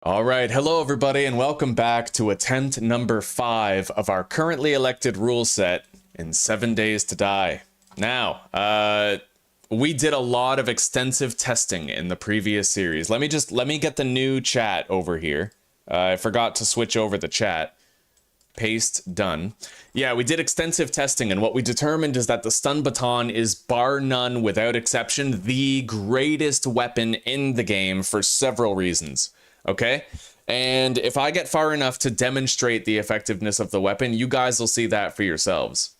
All right, hello everybody, and welcome back to attempt number 5 of our currently elected rule set in 7 Days to Die. Now, we did a lot of extensive testing in the previous series. Let me get the new chat over here. I forgot to switch over the chat. Paste, done. Yeah, we did extensive testing, and what we determined is that the stun baton is bar none, without exception, the greatest weapon in the game for several reasons. Okay? And if I get far enough to demonstrate the effectiveness of the weapon, you guys will see that for yourselves.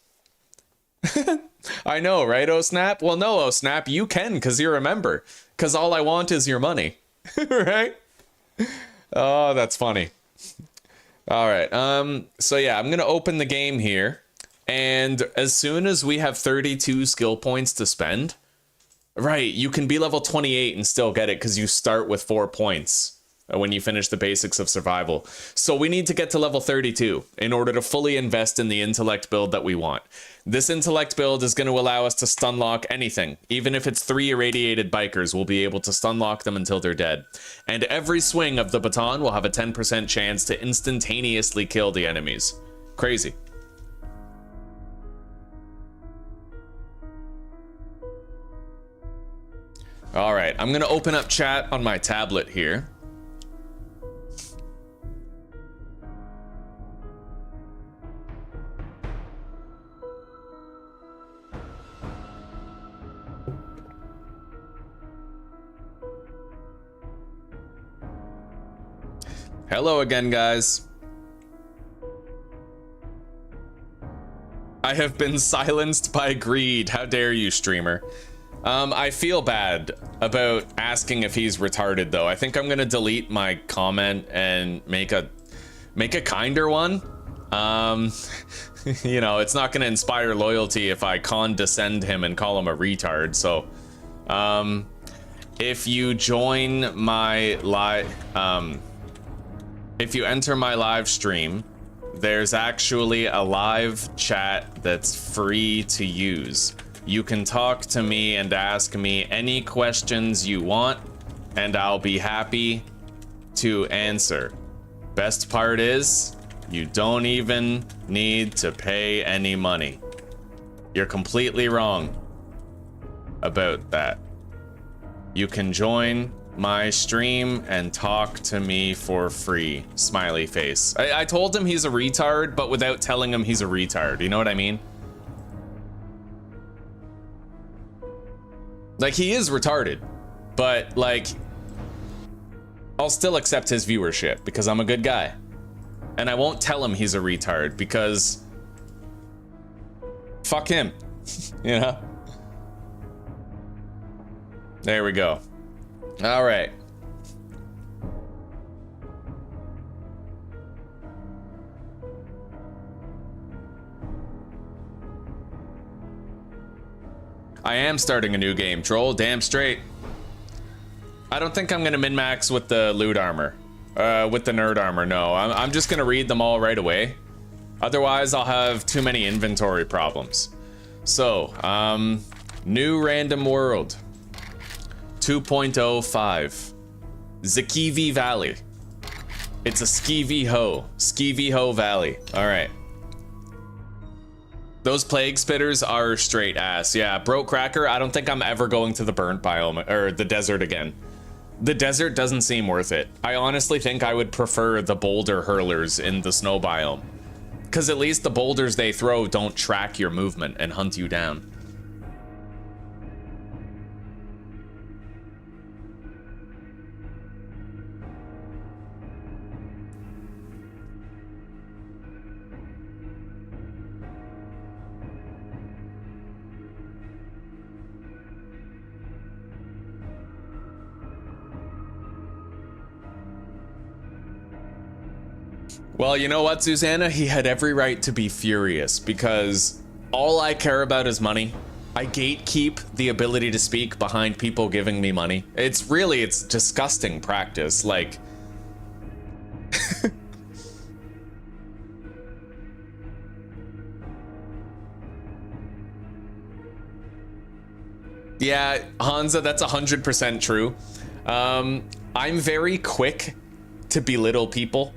I know, right, Oh Snap? Well, no, Oh Snap, you can, because you're a member. Because all I want is your money. Right? Oh, that's funny. All right, so yeah, I'm going to open the game here. And as soon as we have 32 skill points to spend, right, you can be level 28 and still get it because you start with 4 points when you finish the basics of survival. So we need to get to level 32 in order to fully invest in the intellect build that we want. This intellect build is going to allow us to stun lock anything. Even if it's 3 irradiated bikers, we'll be able to stun lock them until they're dead. And every swing of the baton will have a 10% chance to instantaneously kill the enemies. Crazy. All right, I'm going to open up chat on my tablet here. Hello again, guys. I have been silenced by greed. How dare you, streamer? I feel bad about asking if he's retarded, though. I think I'm gonna delete my comment and make a kinder one. You know, it's not gonna inspire loyalty if I condescend him and call him a retard. So, if you join my if you enter my live stream, there's actually a live chat that's free to use. You can talk to me and ask me any questions you want, and I'll be happy to answer. Best part is, you don't even need to pay any money. You're completely wrong about that. You can join my stream and talk to me for free. Smiley face. I told him he's a retard, but without telling him he's a retard. You know what I mean? Like, he is retarded, but like, I'll still accept his viewership because I'm a good guy. And I won't tell him he's a retard because fuck him. You know? There we go. All right. I am starting a new game, troll. Damn straight. I don't think I'm gonna min-max with the loot armor. With the nerd armor, no. I'm just gonna read them all right away. Otherwise, I'll have too many inventory problems. So, new random world. 2.05 Zakivi Valley. It's a Skeevy Ho Valley. All right. Those plague spitters are straight ass. Yeah, Broke Cracker, I don't think I'm ever going to the burnt biome or the desert again. The desert doesn't seem worth it. I honestly think I would prefer the boulder hurlers in the snow biome, because at least the boulders they throw don't track your movement and hunt you down. Well, you know what, Susanna? He had every right to be furious because all I care about is money. I gatekeep the ability to speak behind people giving me money. It's disgusting practice. Like, yeah, Hansa, that's 100% true. I'm very quick to belittle people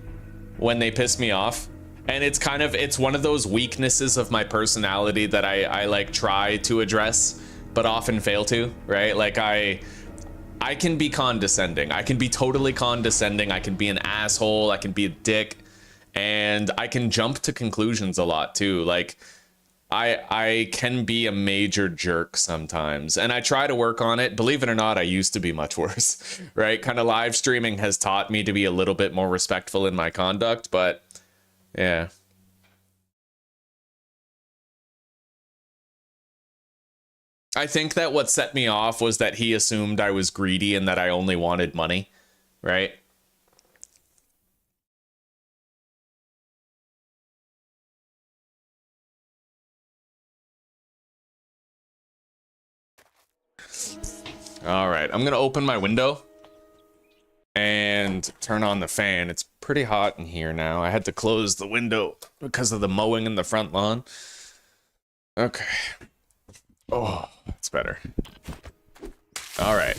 when they piss me off. And it's one of those weaknesses of my personality that I like try to address, but often fail to, right? Like I can be condescending. I can be totally condescending. I can be an asshole. I can be a dick. And I can jump to conclusions a lot too. Like I can be a major jerk sometimes, and I try to work on it. Believe it or not, I used to be much worse, right? Kind of live streaming has taught me to be a little bit more respectful in my conduct, but yeah. I think that what set me off was that he assumed I was greedy and that I only wanted money, right? All right, I'm gonna open my window and turn on the fan. It's pretty hot in here now. I had to close the window because of the mowing in the front lawn. Okay. Oh, that's better. All right.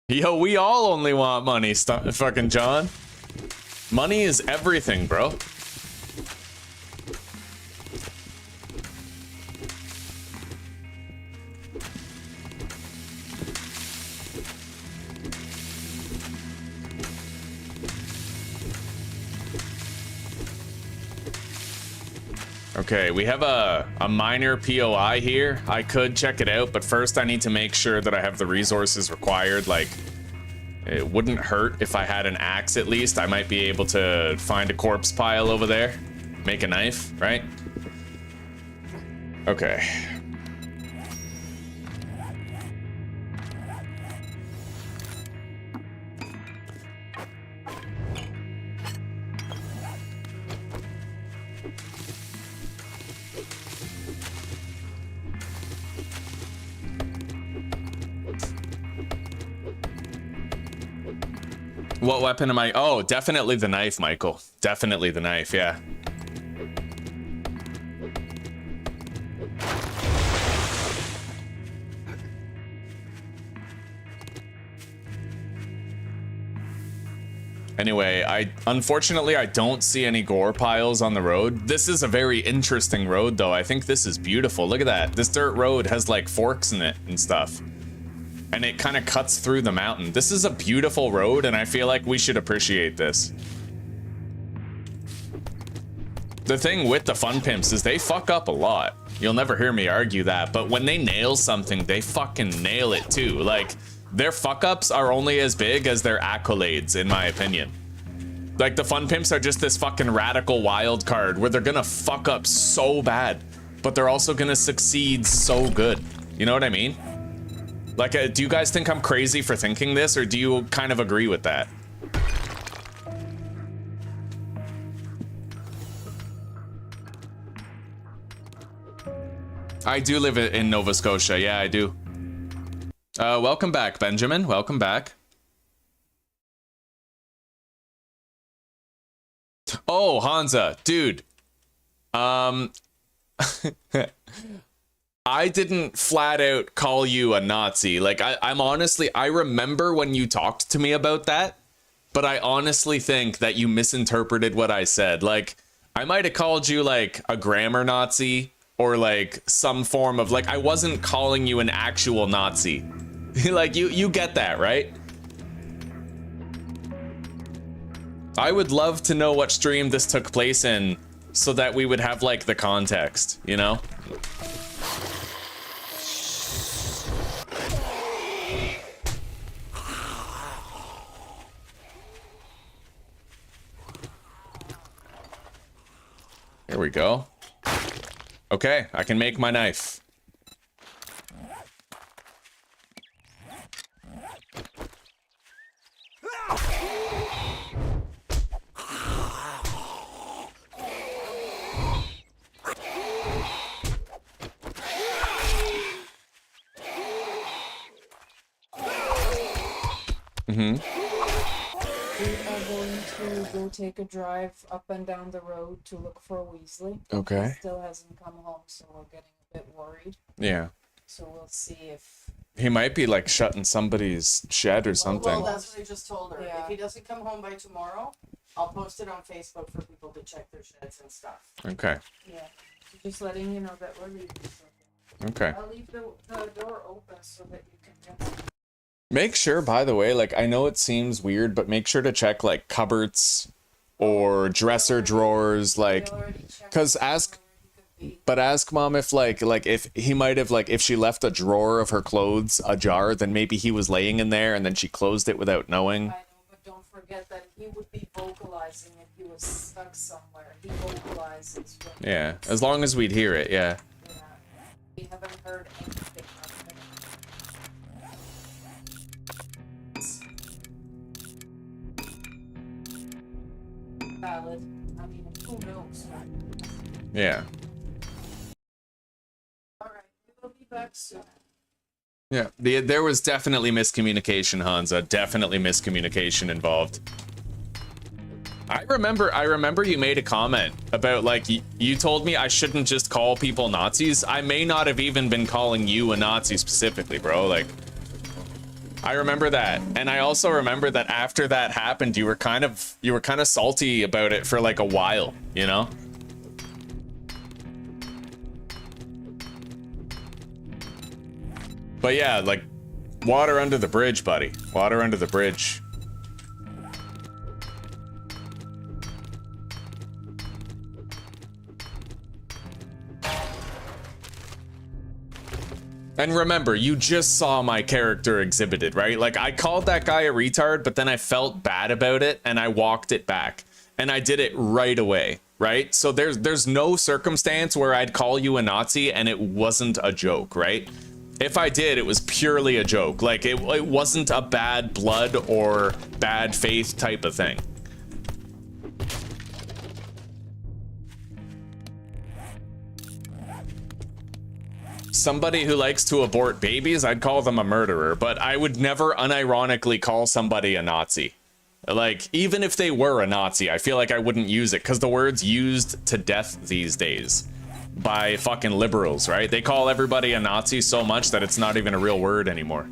Yo, we all only want money, fucking John. Money is everything, bro. Okay, we have a minor POI here. I could check it out, but first I need to make sure that I have the resources required. Like, it wouldn't hurt if I had an axe at least. I might be able to find a corpse pile over there, make a knife, right? Okay. What weapon am I? Oh, definitely the knife, Michael. Definitely the knife, yeah. Anyway, unfortunately I don't see any gore piles on the road. This is a very interesting road though. I think this is beautiful. Look at that. This dirt road has like forks in it and stuff. And it kind of cuts through the mountain. This is a beautiful road, and I feel like we should appreciate this. The thing with the fun pimps is they fuck up a lot. You'll never hear me argue that, but when they nail something, they fucking nail it too. Like, their fuck ups are only as big as their accolades, in my opinion. Like, the fun pimps are just this fucking radical wild card where they're gonna fuck up so bad, but they're also gonna succeed so good. You know what I mean? Like, do you guys think I'm crazy for thinking this, or do you kind of agree with that? I do live in Nova Scotia. Yeah, I do. Welcome back, Benjamin. Welcome back. Oh, Hansa, dude. I didn't flat out call you a Nazi. Like, I'm honestly, I remember when you talked to me about that, but I honestly think that you misinterpreted what I said. Like, I might have called you like a grammar Nazi or like some form of, like, I wasn't calling you an actual Nazi. Like, you get that, right? I would love to know what stream this took place in so that we would have like the context, you know? Here we go. Okay, I can make my knife. Mm-hmm. We are going to go take a drive up and down the road to look for Weasley. Okay. He still hasn't come home, so we're getting a bit worried. Yeah. So we'll see if... He might be like shut in somebody's shed or something. Well, that's what I just told her. Yeah. If he doesn't come home by tomorrow, I'll post it on Facebook for people to check their sheds and stuff. Okay. Yeah. Just letting you know that we're leaving. Okay. I'll leave the door open so that you can get... Make sure, by the way, like, I know it seems weird, but make sure to check, like, cupboards or dresser drawers, like, because ask mom if, like, if he might have, like, if she left a drawer of her clothes ajar, then maybe he was laying in there and then she closed it without knowing. I know, but don't forget that he would be vocalizing if he was stuck somewhere. He vocalizes. Yeah, as long as we'd hear it, yeah. Yeah. We haven't heard anything of him. Valid. I mean, who knows? Yeah. Alright, we will be back soon. Yeah, there was definitely miscommunication, Hansa. Definitely miscommunication involved. I remember you made a comment about, like, you told me I shouldn't just call people Nazis. I may not have even been calling you a Nazi specifically, bro. Like, I remember that. And I also remember that after that happened, you were kind of salty about it for like a while, you know? But yeah, like, water under the bridge, buddy. Water under the bridge. And remember, you just saw my character exhibited, right? Like, I called that guy a retard, but then I felt bad about it and I walked it back. And I did it right away, right? So there's no circumstance where I'd call you a Nazi and it wasn't a joke, right? If I did, it was purely a joke. Like, it wasn't a bad blood or bad faith type of thing. Somebody who likes to abort babies, I'd call them a murderer, but I would never unironically call somebody a Nazi. Like, even if they were a Nazi, I feel like I wouldn't use it, because the word's used to death these days by fucking liberals, right? They call everybody a Nazi so much that it's not even a real word anymore.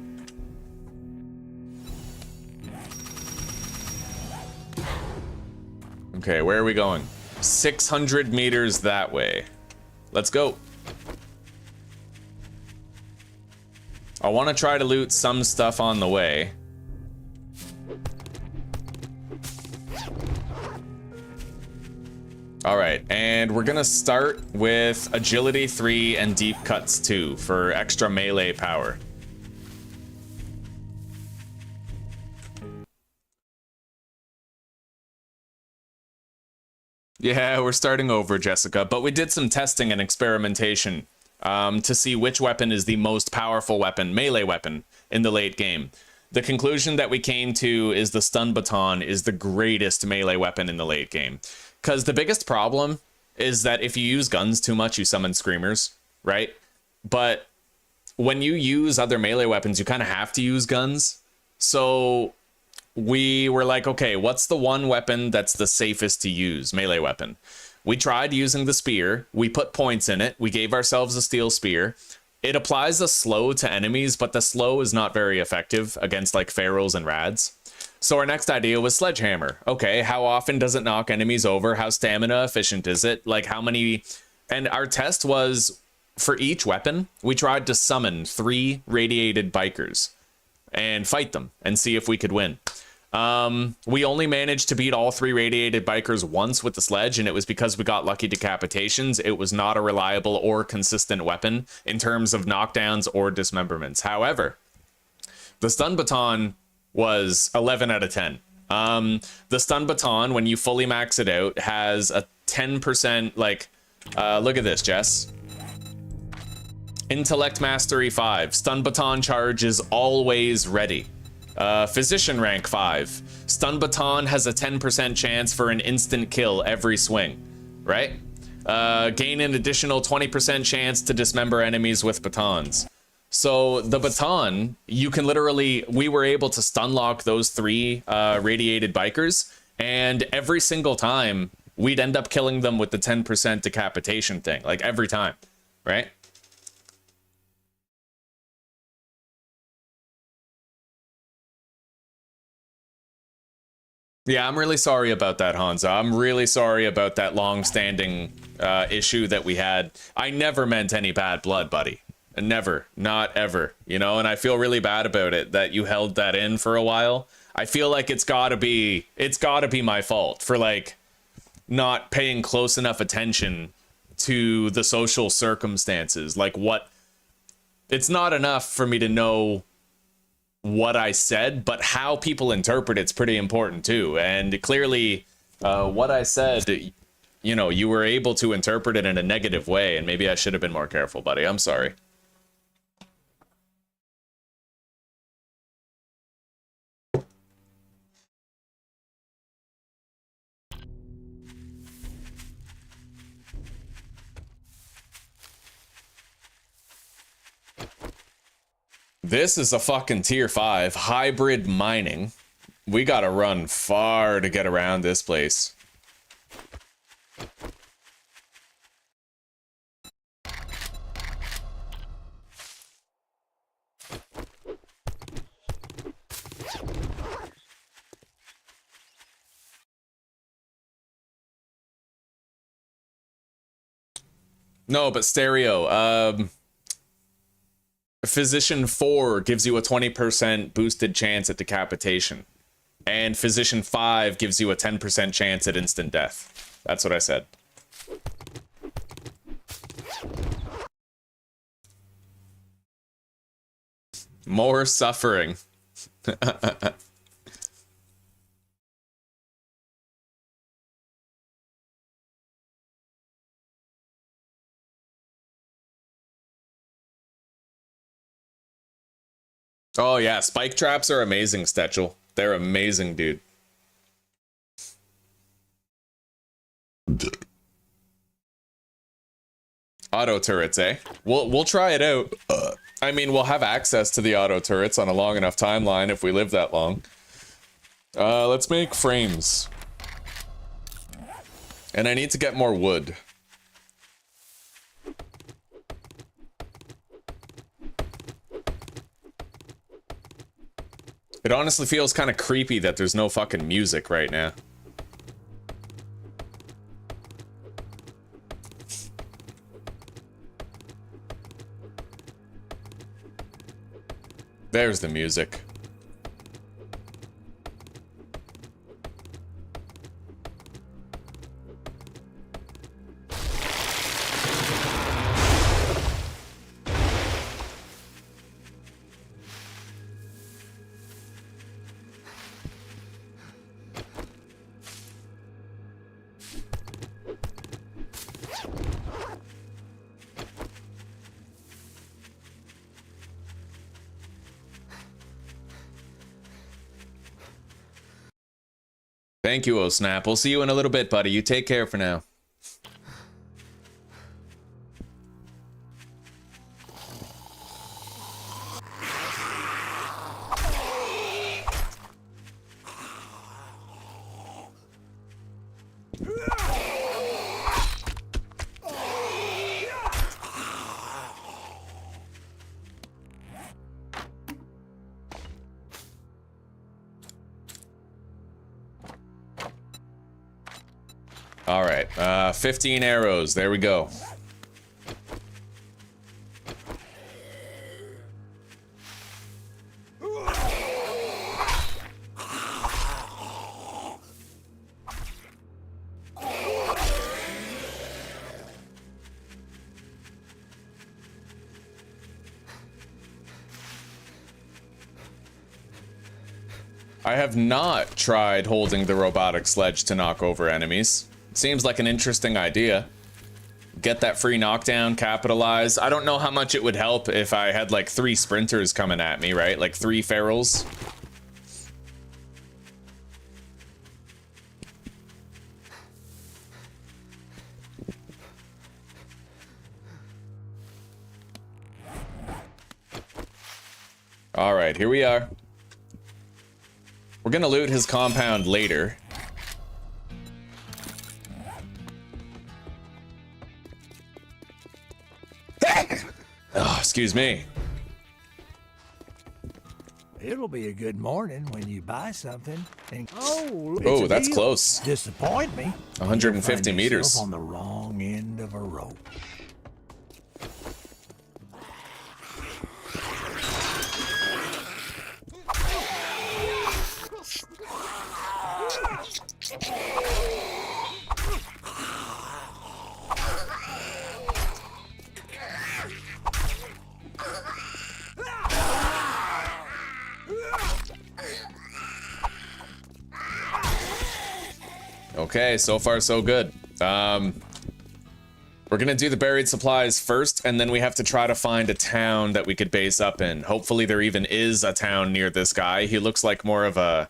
Okay, where are we going? 600 meters that way. Let's go. I want to try to loot some stuff on the way. All right, and we're gonna start with agility 3 and deep cuts 2 for extra melee power. Yeah, we're starting over, Jessica, but we did some testing and experimentation to see which weapon is the most powerful weapon, melee weapon, in the late game. The conclusion that we came to is the stun baton is the greatest melee weapon in the late game. Because the biggest problem is that if you use guns too much, you summon screamers, right? But when you use other melee weapons, you kind of have to use guns. So we were like, okay, what's the one weapon that's the safest to use, melee weapon? We tried using the spear. We put points in it. We gave ourselves a steel spear. It applies a slow to enemies, but the slow is not very effective against like pharaohs and rads. So our next idea was sledgehammer. Okay, how often does it knock enemies over? How stamina efficient is it? Like how many? And our test was for each weapon, we tried to summon 3 radiated bikers and fight them and see if we could win. We only managed to beat all 3 radiated bikers once with the sledge, and it was because we got lucky decapitations. It was not a reliable or consistent weapon in terms of knockdowns or dismemberments. However, the stun baton was 11 out of 10. The stun baton, when you fully max it out, has a 10%, like, look at this, Jess. Intellect Mastery 5. Stun baton charge is always ready. Physician rank 5. Stun baton has a 10% chance for an instant kill every swing, right? Gain an additional 20% chance to dismember enemies with batons. So the baton, you can literally, we were able to stun lock those 3 radiated bikers, and every single time we'd end up killing them with the 10% decapitation thing, like every time, right? Yeah, I'm really sorry about that, Hansa. I'm really sorry about that long-standing issue that we had. I never meant any bad blood, buddy. Never. Not ever. You know, and I feel really bad about it, that you held that in for a while. I feel like it's gotta be my fault for, like, not paying close enough attention to the social circumstances. Like, what... It's not enough for me to know what I said, but how people interpret it's pretty important too. And clearly, what I said, you know, you were able to interpret it in a negative way, and maybe I should have been more careful, buddy. I'm sorry. This is a fucking tier 5 hybrid mining. We gotta run far to get around this place. No, but stereo, Physician 4 gives you a 20% boosted chance at decapitation. And Physician 5 gives you a 10% chance at instant death. That's what I said. More suffering. Oh yeah, spike traps are amazing, Stetchel. They're amazing, dude. Auto turrets, eh? We'll try it out. I mean, we'll have access to the auto turrets on a long enough timeline if we live that long. Let's make frames. And I need to get more wood. It honestly feels kind of creepy that there's no fucking music right now. There's the music. Thank you, oh snap. We'll see you in a little bit, buddy. You take care for now. All right, 15 arrows. There we go. I have not tried holding the robotic sledge to knock over enemies. Seems like an interesting idea. Get that free knockdown, capitalize. I don't know how much it would help if I had like 3 sprinters coming at me, right? Like 3 ferals. All right, here we are. We're gonna loot his compound later. Oh, excuse me. It'll be a good morning when you buy something. And Oh, that's close. Disappoint me. 150 You'll find meters. yourself on the wrong end of a rope. Okay, so far so good. We're gonna do the buried supplies first, and then we have to try to find a town that we could base up in. Hopefully there even is a town near this guy. He looks like more of a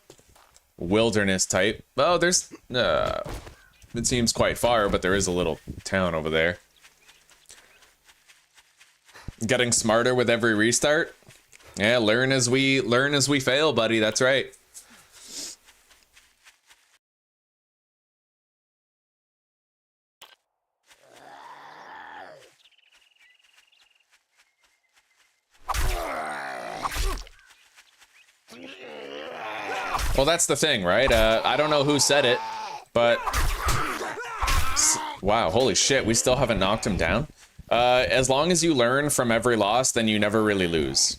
wilderness type. Oh, there's... it seems quite far, but there is a little town over there. Getting smarter with every restart. Yeah, learn as we fail, buddy. That's right. Well, that's the thing, right? I don't know who said it, but... Wow, holy shit, we still haven't knocked him down. As long as you learn from every loss, then you never really lose.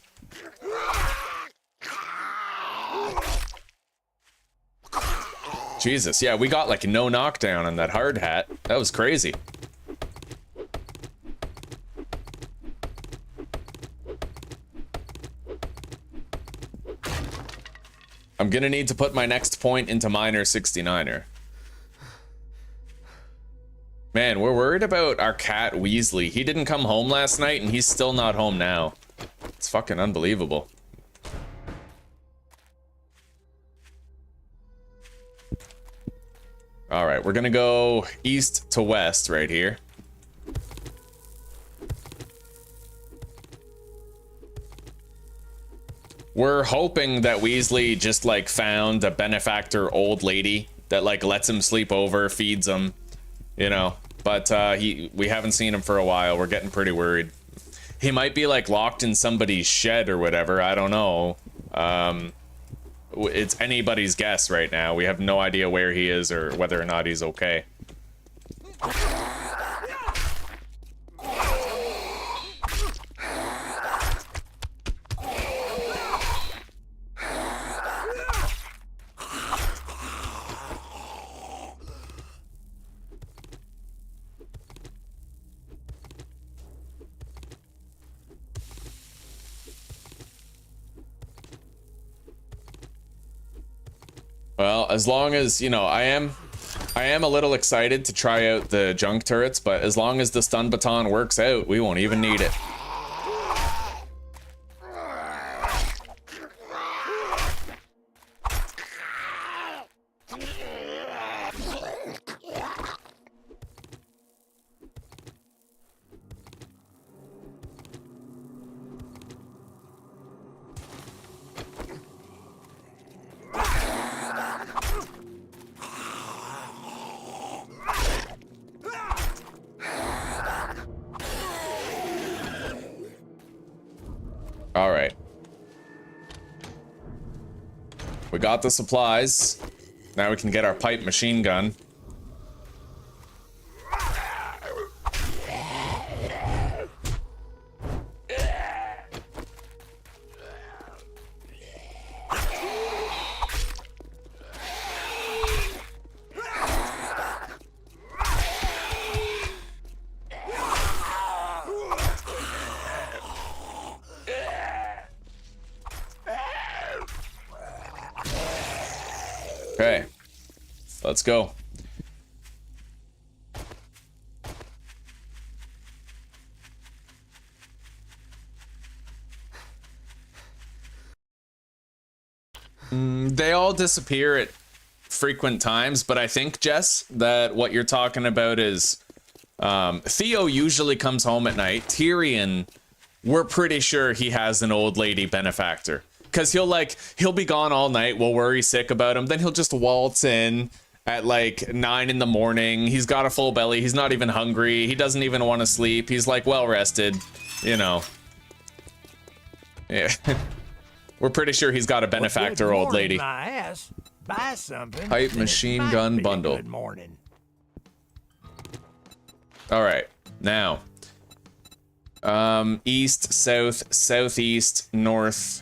Jesus, yeah, we got like no knockdown on that hard hat. That was crazy. I'm gonna need to put my next point into Miner 69er. Man, we're worried about our cat Weasley. He didn't come home last night and he's still not home now. It's fucking unbelievable. All right, we're gonna go east to west right here. We're hoping that Weasley just like found a benefactor old lady that like lets him sleep over, feeds him, you know, but we haven't seen him for a while. We're getting pretty worried. He might be like locked in somebody's shed or whatever. I don't know. It's anybody's guess right now. We have no idea where he is or whether or not he's okay. Well, as long as, you know, I am a little excited to try out the junk turrets, but as long as the stun baton works out, we won't even need it. All right. We got the supplies. Now we can get our pipe machine gun. Okay, let's go. They all disappear at frequent times, but I think, Jess, that what you're talking about is Theo usually comes home at night. Tyrion we're pretty sure he has an old lady benefactor. Because he'll be gone all night, we'll worry sick about him, then he'll just waltz in at like 9 in the morning. He's got a full belly, he's not even hungry, he doesn't even want to sleep, he's like well rested, you know. Yeah. We're pretty sure he's got a benefactor Well, good old lady. morning, my ass. Buy something. Hype and it machine might gun be a bundle. Good morning. All right, now, east, south, southeast, north.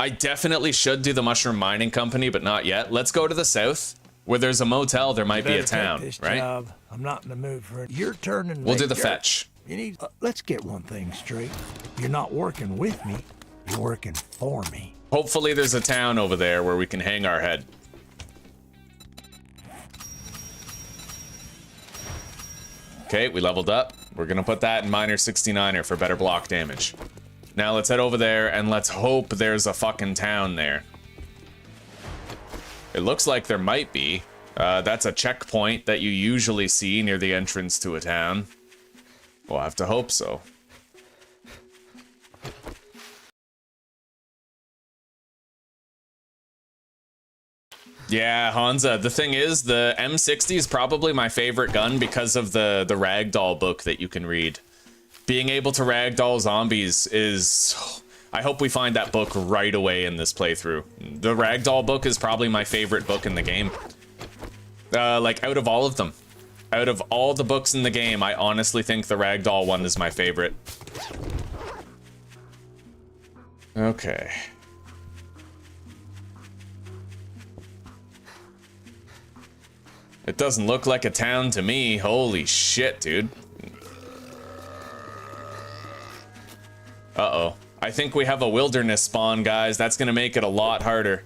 I definitely should do the Mushroom Mining Company, but not yet. Let's go to the south, where there's a motel. There might be a Better take town, this right? job. I'm not in the mood for it. You're turning. We'll do late, the Jerk. fetch. You need. Let's get one thing straight. You're not working with me. You're working for me. Hopefully there's a town over there where we can hang our head. Okay, we leveled up. We're gonna put that in Miner 69er for better block damage. Now let's head over there and let's hope there's a fucking town there. It looks like there might be. That's a checkpoint that you usually see near the entrance to a town. We'll have to hope so. Yeah, Hansa, the thing is, the M60 is probably my favorite gun because of the ragdoll book that you can read. Being able to ragdoll zombies is... I hope we find that book right away in this playthrough. The ragdoll book is probably my favorite book in the game. Like, out of all of them. Out of all the books in the game, I honestly think the ragdoll one is my favorite. Okay. It doesn't look like a town to me. Holy shit, dude. Uh-oh. I think we have a wilderness spawn, guys. That's gonna make it a lot harder.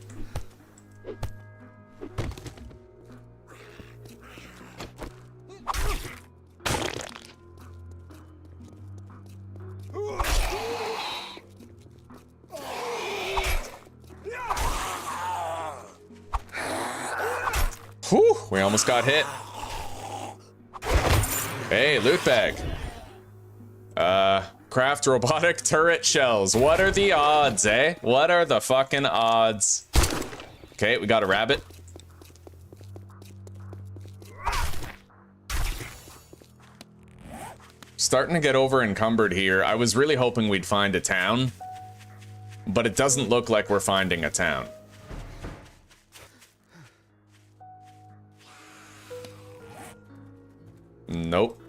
Whew, we almost got hit. Hey, loot bag. Craft robotic turret shells. What are the odds, eh? What are the fucking odds? Okay, we got a rabbit. Starting to get over encumbered here. I was really hoping we'd find a town, but it doesn't look like we're finding a town. Nope.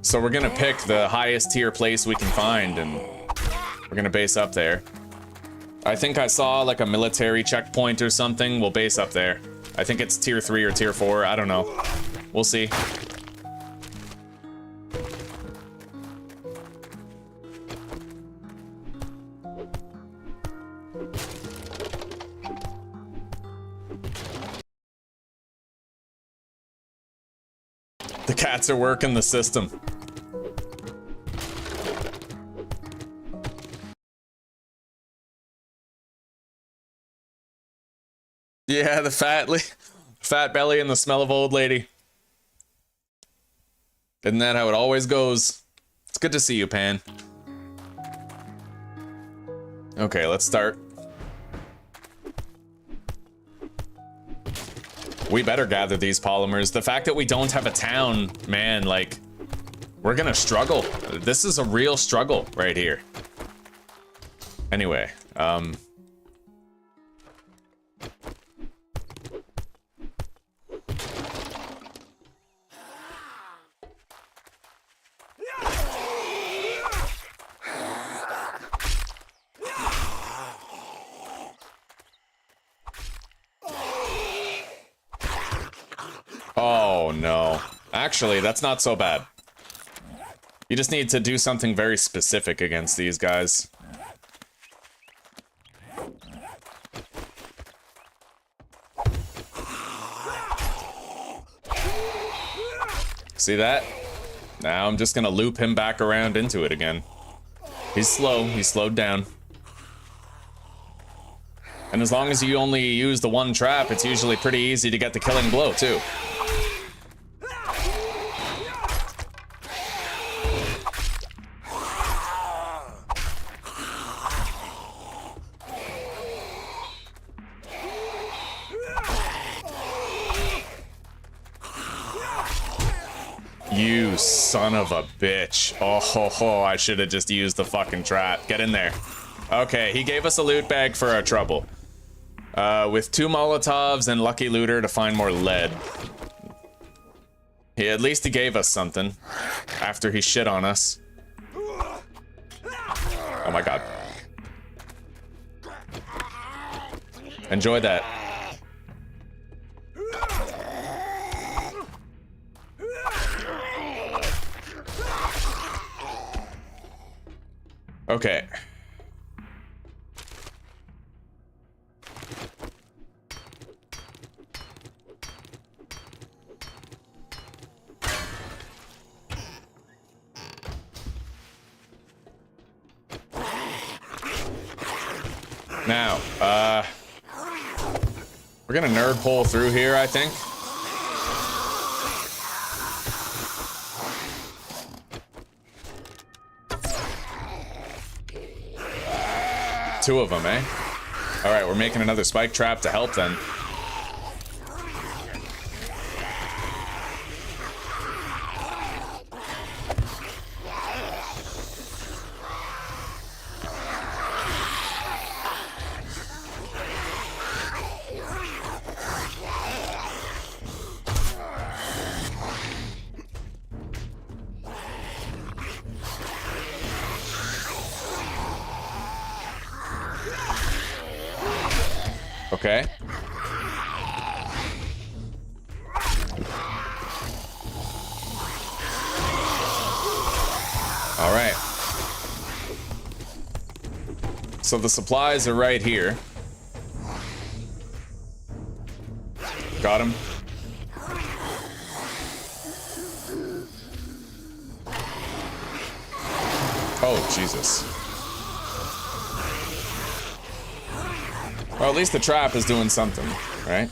So we're gonna pick the highest tier place we can find and we're gonna base up there. I think I saw like a military checkpoint or something. We'll base up there. I think it's tier 3 or tier 4. I don't know. We'll see. The cats are working the system. Yeah, the fat belly and the smell of old lady. Isn't that how it always goes? It's good to see you, Pan. Okay, let's start. We better gather these polymers. The fact that we don't have a town, man, like, we're gonna struggle. This is a real struggle right here. Anyway, oh no. Actually, that's not so bad. You just need to do something very specific against these guys. See that? Now I'm just gonna loop him back around into it again. He's slow, he's slowed down. And as long as you only use the one trap, it's usually pretty easy to get the killing blow, too. You son of a bitch. Oh, I should have just used the fucking trap. Get in there. Okay, he gave us a loot bag for our trouble. With 2 Molotovs and Lucky Looter to find more lead. At least he gave us something after he shit on us. Oh my god. Enjoy that. Okay. Now, we're gonna nerd hole through here, I think. Two of them, eh? All right, we're making another spike trap to help then. Okay. All right. So the supplies are right here. Got him. Oh, Jesus. Well, at least the trap is doing something, right?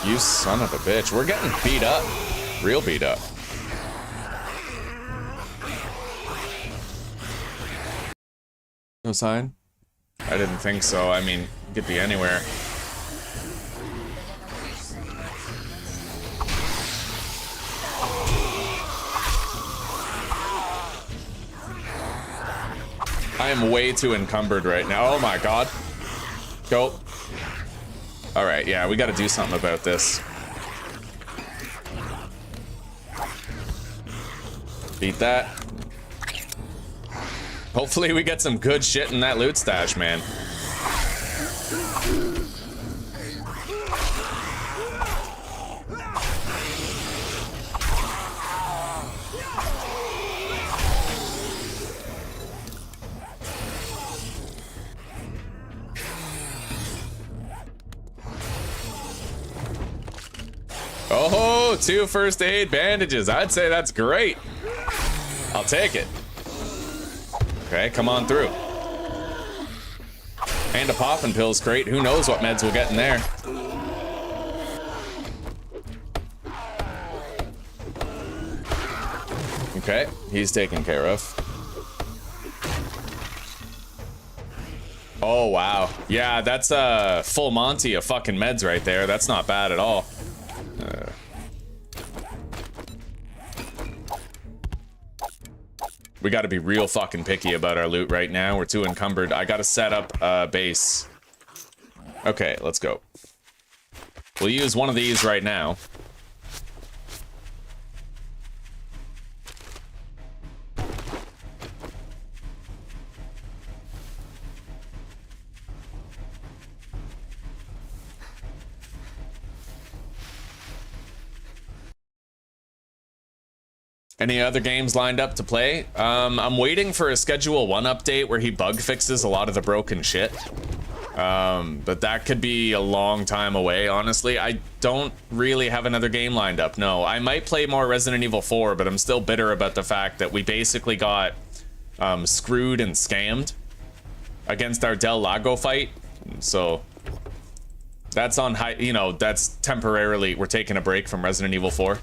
You son of a bitch. We're getting beat up. Real beat up. No sign? I didn't think so. I mean, it could be anywhere. I am way too encumbered right now. Oh my god. Go. Alright, yeah, we gotta do something about this. Beat that. Hopefully we get some good shit in that loot stash, man. Oh, 2 first aid bandages. I'd say that's great. I'll take it. Okay, come on through. And a poppin' pill's great. Who knows what meds we'll get in there. Okay, he's taken care of. Oh, wow. Yeah, that's a full Monty of fucking meds right there. That's not bad at all. We gotta be real fucking picky about our loot right now. We're too encumbered. I gotta set up a base. Okay, let's go. We'll use one of these right now. Any other games lined up to play? I'm waiting for a Schedule 1 update where he bug fixes a lot of the broken shit. But that could be a long time away, honestly. I don't really have another game lined up, no. I might play more Resident Evil 4, but I'm still bitter about the fact that we basically got screwed and scammed against our Del Lago fight. So that's on high, you know, that's temporarily, we're taking a break from Resident Evil 4.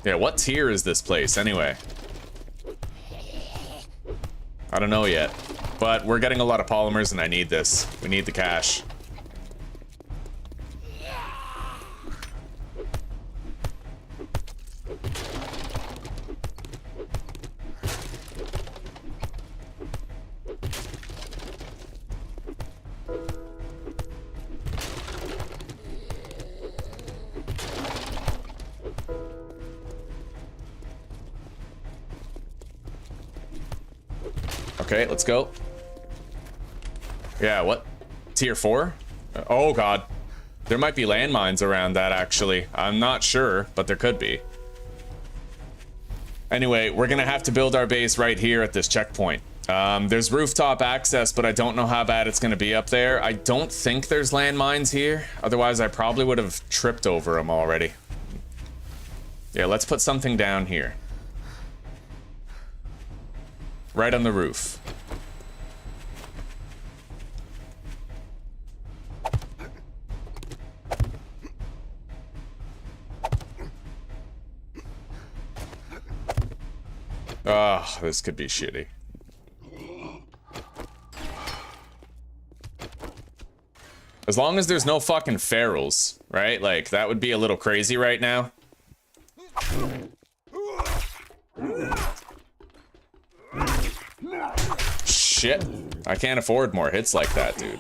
Yeah, what tier is this place anyway? I don't know yet. But we're getting a lot of polymers and I need this. We need the cash. Okay, let's go. Yeah, what? Tier 4? Oh god. There might be landmines around that, actually. I'm not sure, but there could be. Anyway, we're gonna have to build our base right here at this checkpoint. There's rooftop access, but I don't know how bad it's gonna be up there. I don't think there's landmines here. Otherwise, I probably would have tripped over them already. Yeah, let's put something down here. Right on the roof. Oh, this could be shitty. As long as there's no fucking ferals, right? Like, that would be a little crazy right now. Shit. I can't afford more hits like that, dude.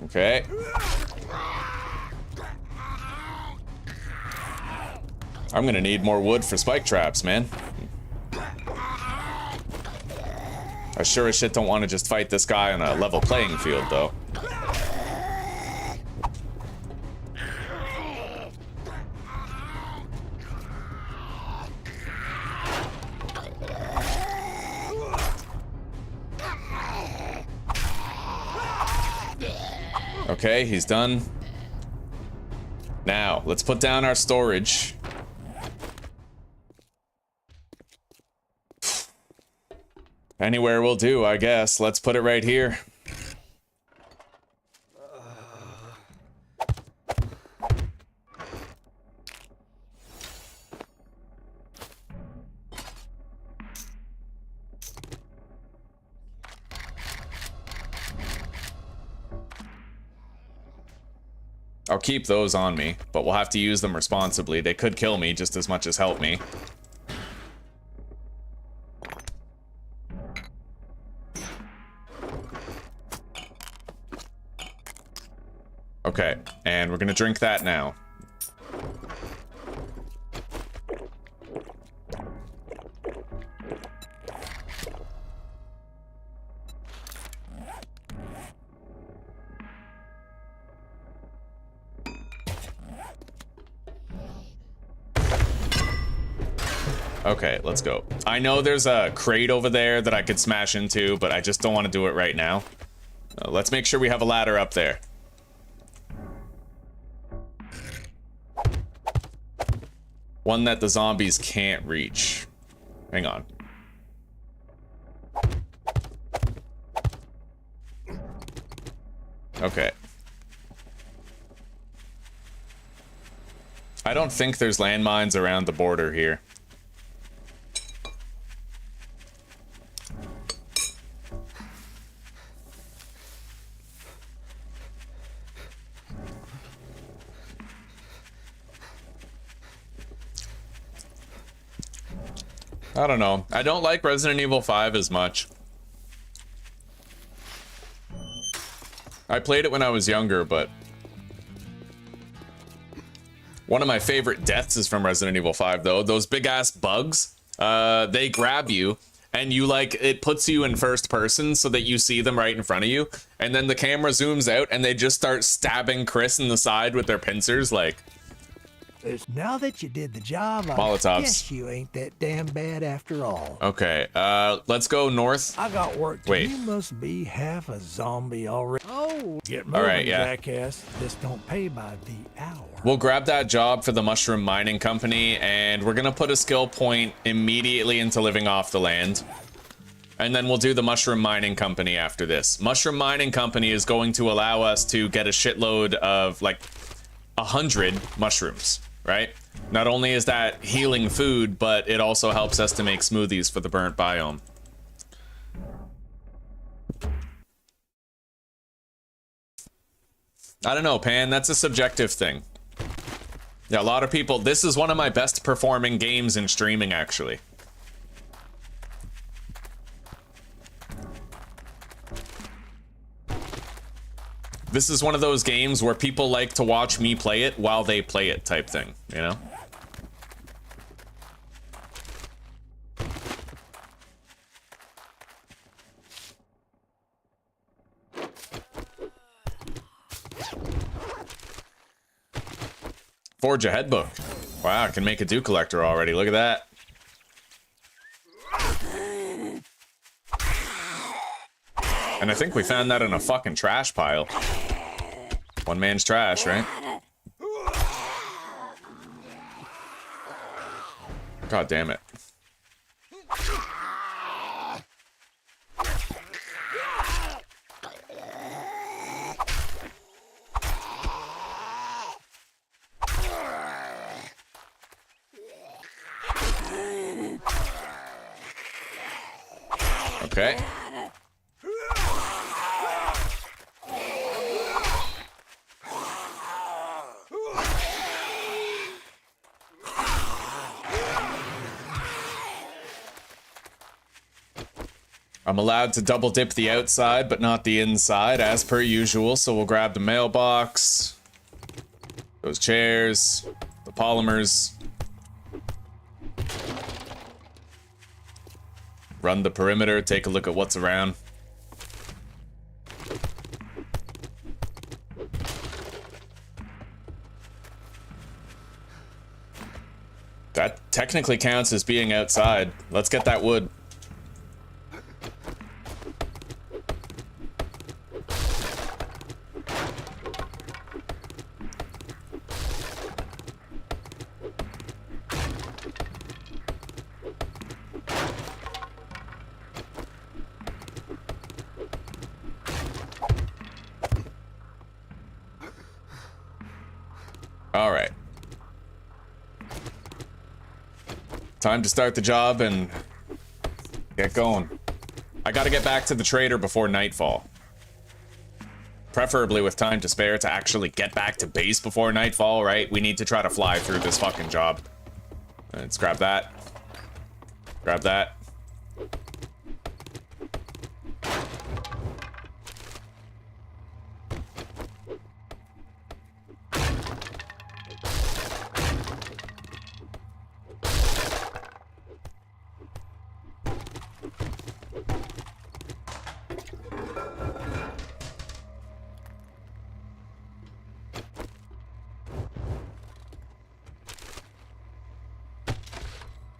Okay. I'm gonna need more wood for spike traps, man. I sure as shit don't want to just fight this guy on a level playing field, though. Okay, he's done. Now, let's put down our storage. Anywhere will do, I guess. Let's put it right here. I'll keep those on me, but we'll have to use them responsibly. They could kill me just as much as help me. Okay, and we're gonna drink that now. Okay, let's go. I know there's a crate over there that I could smash into, but I just don't want to do it right now. Let's make sure we have a ladder up there. One that the zombies can't reach. Hang on. Okay. I don't think there's landmines around the border here. I don't know. I don't like Resident Evil 5 as much. I played it when I was younger, but one of my favorite deaths is from Resident Evil 5, though. Those big-ass bugs, they grab you, and you, like, it puts you in first person so that you see them right in front of you, and then the camera zooms out, and they just start stabbing Chris in the side with their pincers, like... Now that you did the job, I Molotovs. guess you ain't that damn bad after all. Okay, let's go north. I got work to Wait. You must be half a zombie already. Oh, get moving, All right, yeah. jackass. This don't pay by the hour. We'll grab that job for the mushroom mining company, and we're gonna put a skill point immediately into living off the land. And then we'll do the mushroom mining company after this. Mushroom mining company is going to allow us to get a shitload of like 100 mushrooms, right? Not only is that healing food, but it also helps us to make smoothies for the burnt biome. I don't know, Pan, that's a subjective thing. Yeah, a lot of people, this is one of my best performing games in streaming, actually. This is one of those games where people like to watch me play it while they play it type thing, you know? Forge a head book. Wow, I can make a dew collector already. Look at that. And I think we found that in a fucking trash pile. One man's trash, right? God damn it. Okay. I'm allowed to double dip the outside, but not the inside, as per usual. So we'll grab the mailbox, those chairs, the polymers. Run the perimeter, take a look at what's around. That technically counts as being outside. Let's get that wood. All right. Time to start the job and get going. I gotta get back to the trader before nightfall. Preferably with time to spare to actually get back to base before nightfall, right? We need to try to fly through this fucking job. Let's grab that. Grab that.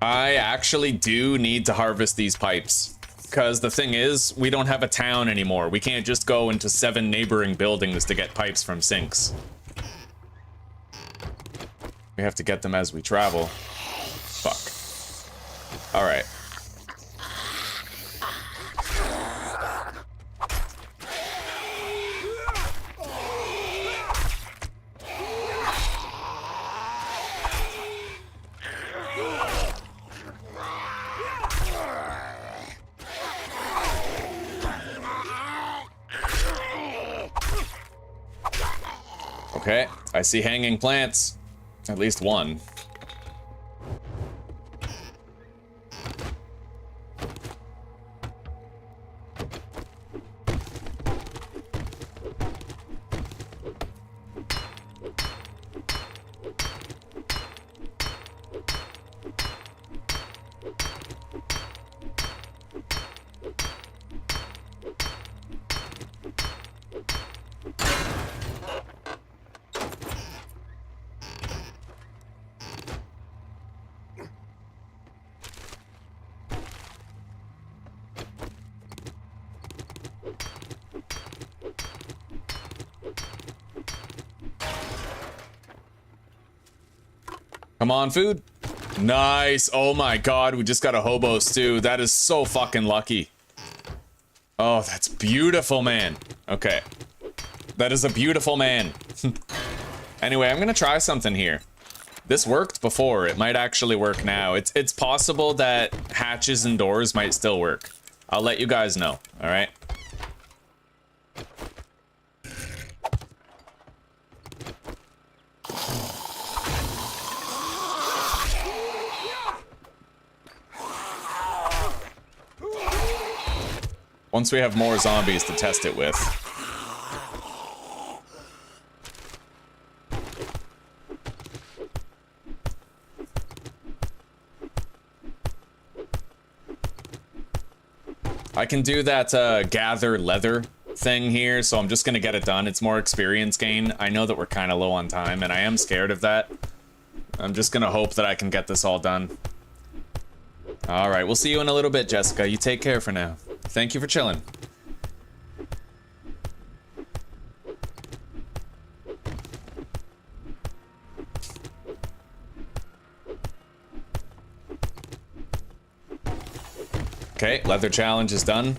I actually do need to harvest these pipes. Because the thing is, we don't have a town anymore. We can't just go into 7 neighboring buildings to get pipes from sinks. We have to get them as we travel. Fuck. Alright. Okay, I see hanging plants. At least one. Come on, food. Nice. Oh my god, we just got a hobo stew. That is so fucking lucky. Oh, that's beautiful, man. Okay. That is a beautiful man. Anyway, I'm gonna try something here. This worked before. It might actually work now. It's possible that hatches and doors might still work. I'll let you guys know, alright? Once we have more zombies to test it with. I can do that gather leather thing here, so I'm just gonna get it done. It's more experience gain. I know that we're kind of low on time, and I am scared of that. I'm just gonna hope that I can get this all done. Alright, we'll see you in a little bit, Jessica. You take care for now. Thank you for chilling. Okay, leather challenge is done.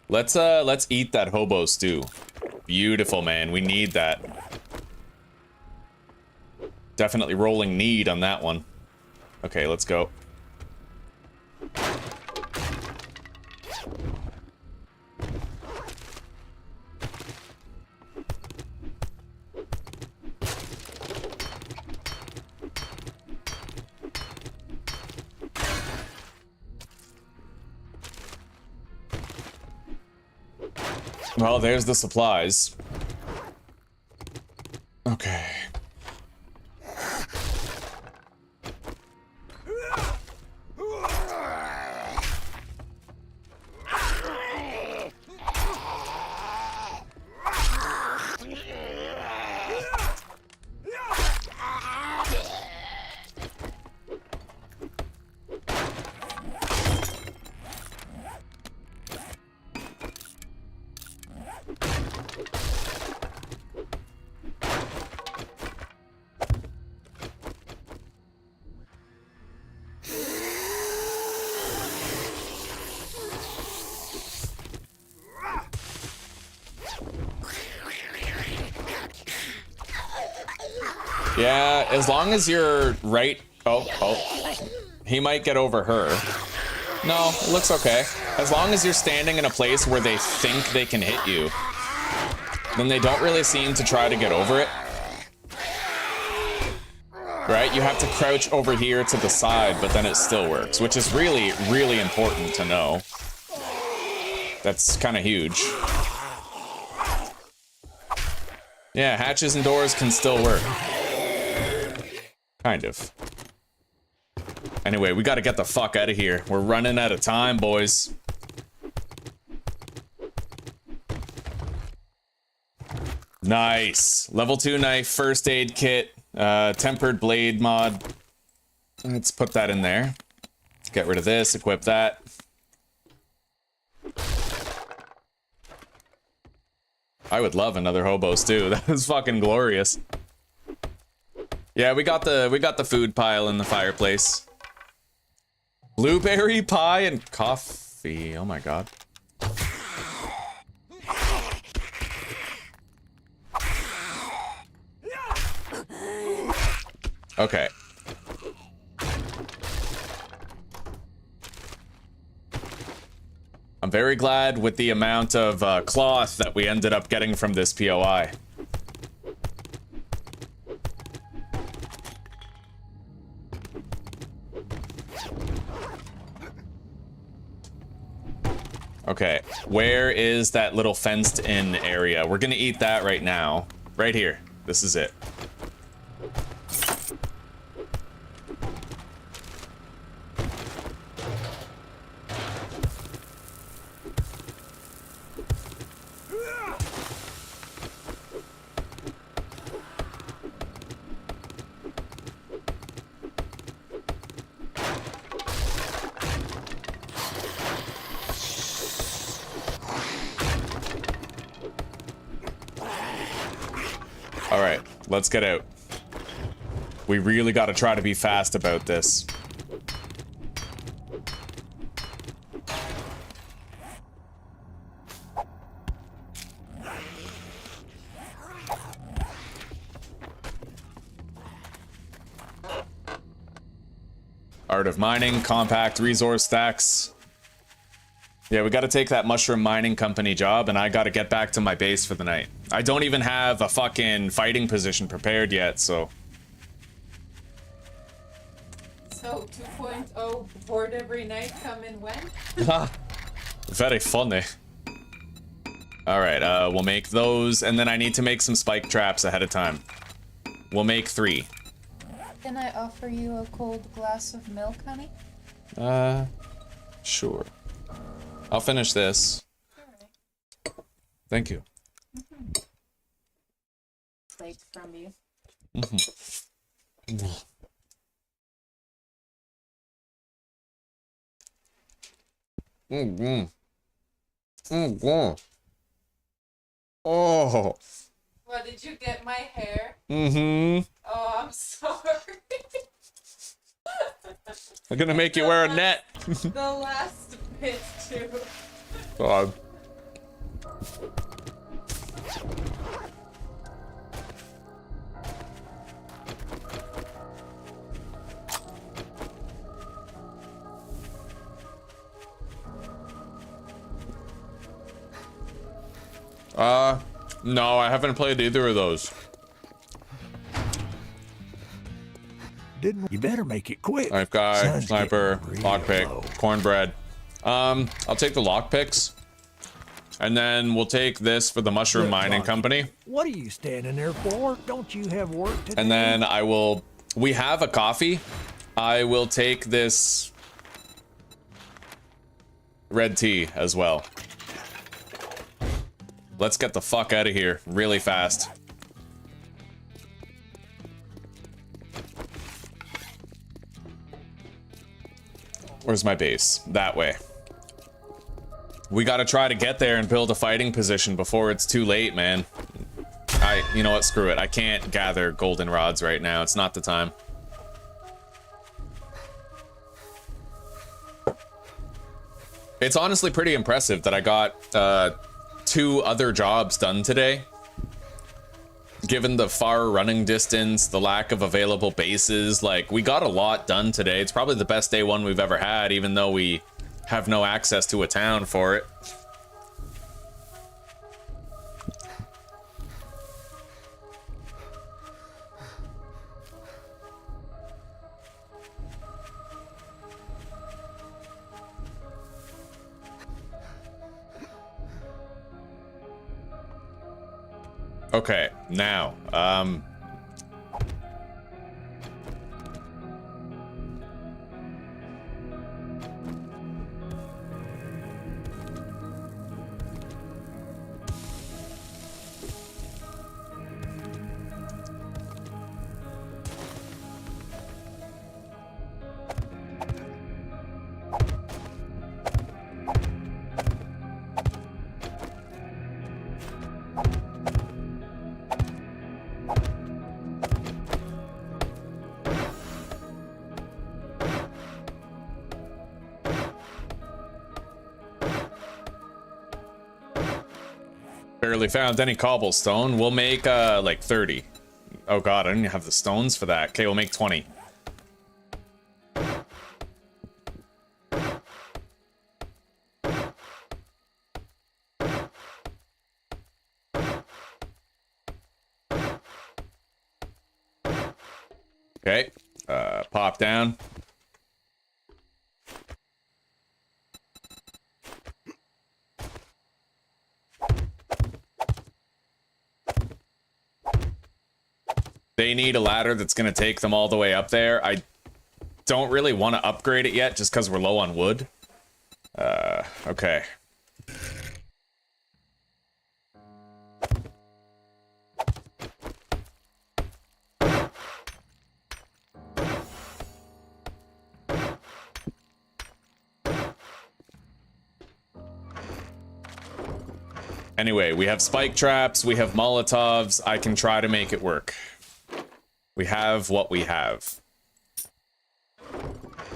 Let's eat that hobo stew. Beautiful, man. We need that. Definitely rolling need on that one. Okay, let's go. Well, there's the supplies. Okay. Yeah, as long as you're right. Oh. He might get over her. No, it looks okay. As long as you're standing in a place where they think they can hit you, then they don't really seem to try to get over it. Right? You have to crouch over here to the side, but then it still works, which is really, really important to know. That's kind of huge. Yeah, hatches and doors can still work. Kind of. Anyway, we gotta get the fuck out of here. We're running out of time, boys. Nice. Level 2 knife, first aid kit, tempered blade mod. Let's put that in there. Let's get rid of this, equip that. I would love another hobo stew. That is fucking glorious. Yeah, we got the food pile in the fireplace. Blueberry pie and coffee. Oh my god. Okay. I'm very glad with the amount of cloth that we ended up getting from this POI. Okay, where is that little fenced-in area? We're gonna eat that right now. Right here. This is it. All right, let's get out. We really got to try to be fast about this. Art of mining, compact resource stacks. Yeah, we got to take that mushroom mining company job, and I got to get back to my base for the night. I don't even have a fucking fighting position prepared yet, so... So 2.0 board every night come in when? Very funny. Alright, we'll make those, and then I need to make some spike traps ahead of time. We'll make 3. Can I offer you a cold glass of milk, honey? Sure. I'll finish this. Alright. Thank you. Plate from you. Oh. What, did you get my hair? Mm-hmm. Oh, I'm sorry. I'm gonna make you wear a net. The last bit, too. God. No, I haven't played either of those. Didn't you better make it quick. I've got Sun's sniper, getting real lockpick, low. cornbread. I'll take the lockpicks. And then we'll take this for the mushroom Look, mining Rocky, company. What are you standing there for? Don't you have work to do? And then I will... We have a coffee. I will take this red tea as well. Let's get the fuck out of here really fast. Where's my base? That way. We gotta try to get there and build a fighting position before it's too late, man. You know what, screw it. I can't gather golden rods right now. It's not the time. It's honestly pretty impressive that I got 2 other jobs done today. Given the far running distance, the lack of available bases, like, we got a lot done today. It's probably the best day 1 we've ever had, even though we have no access to a town for it. Okay, now, barely found any cobblestone. We'll make, like 30. Oh god, I didn't have the stones for that. Okay, we'll make 20. Okay, pop down. They need a ladder that's going to take them all the way up there. I don't really want to upgrade it yet just because we're low on wood. Okay. Anyway, we have spike traps, we have Molotovs. I can try to make it work. We have what we have.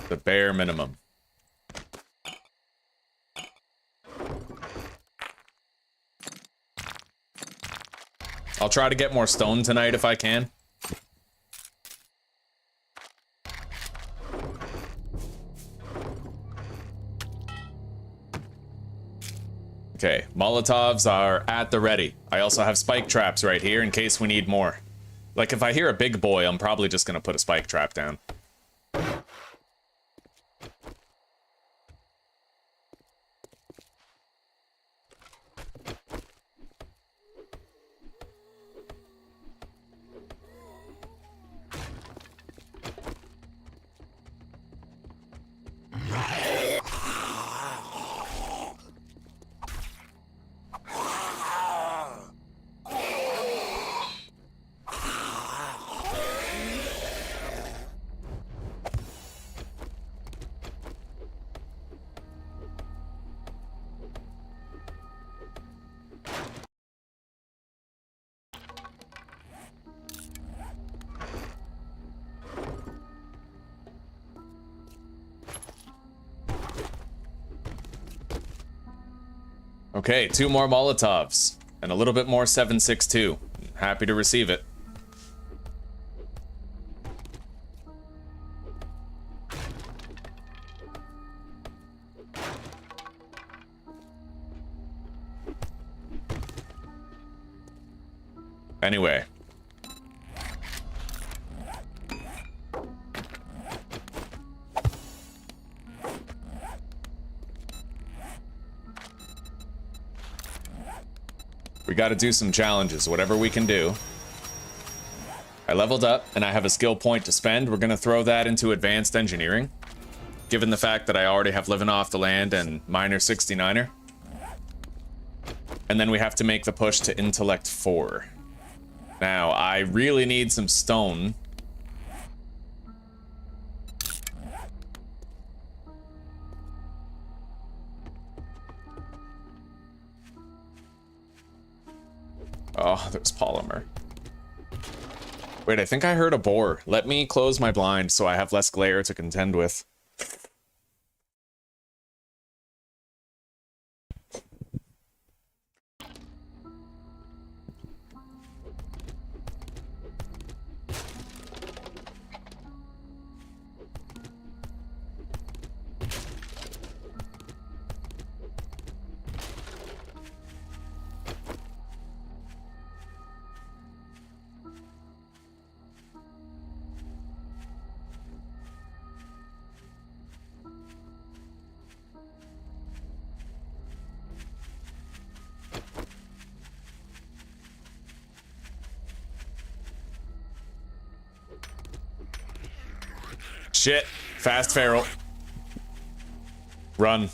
The bare minimum. I'll try to get more stone tonight if I can. Okay, Molotovs are at the ready. I also have spike traps right here in case we need more. Like, if I hear a big boy, I'm probably just gonna put a spike trap down. Okay, 2 more Molotovs and a little bit more 7.62. Happy to receive it. Anyway. We gotta do some challenges, whatever we can do. I leveled up, and I have a skill point to spend. We're gonna throw that into advanced engineering, given the fact that I already have living off the land and minor 69er. And then we have to make the push to intellect 4. Now, I really need some stone. Oh, there's polymer. Wait, I think I heard a boar. Let me close my blind so I have less glare to contend with. Shit. Fast feral. Run.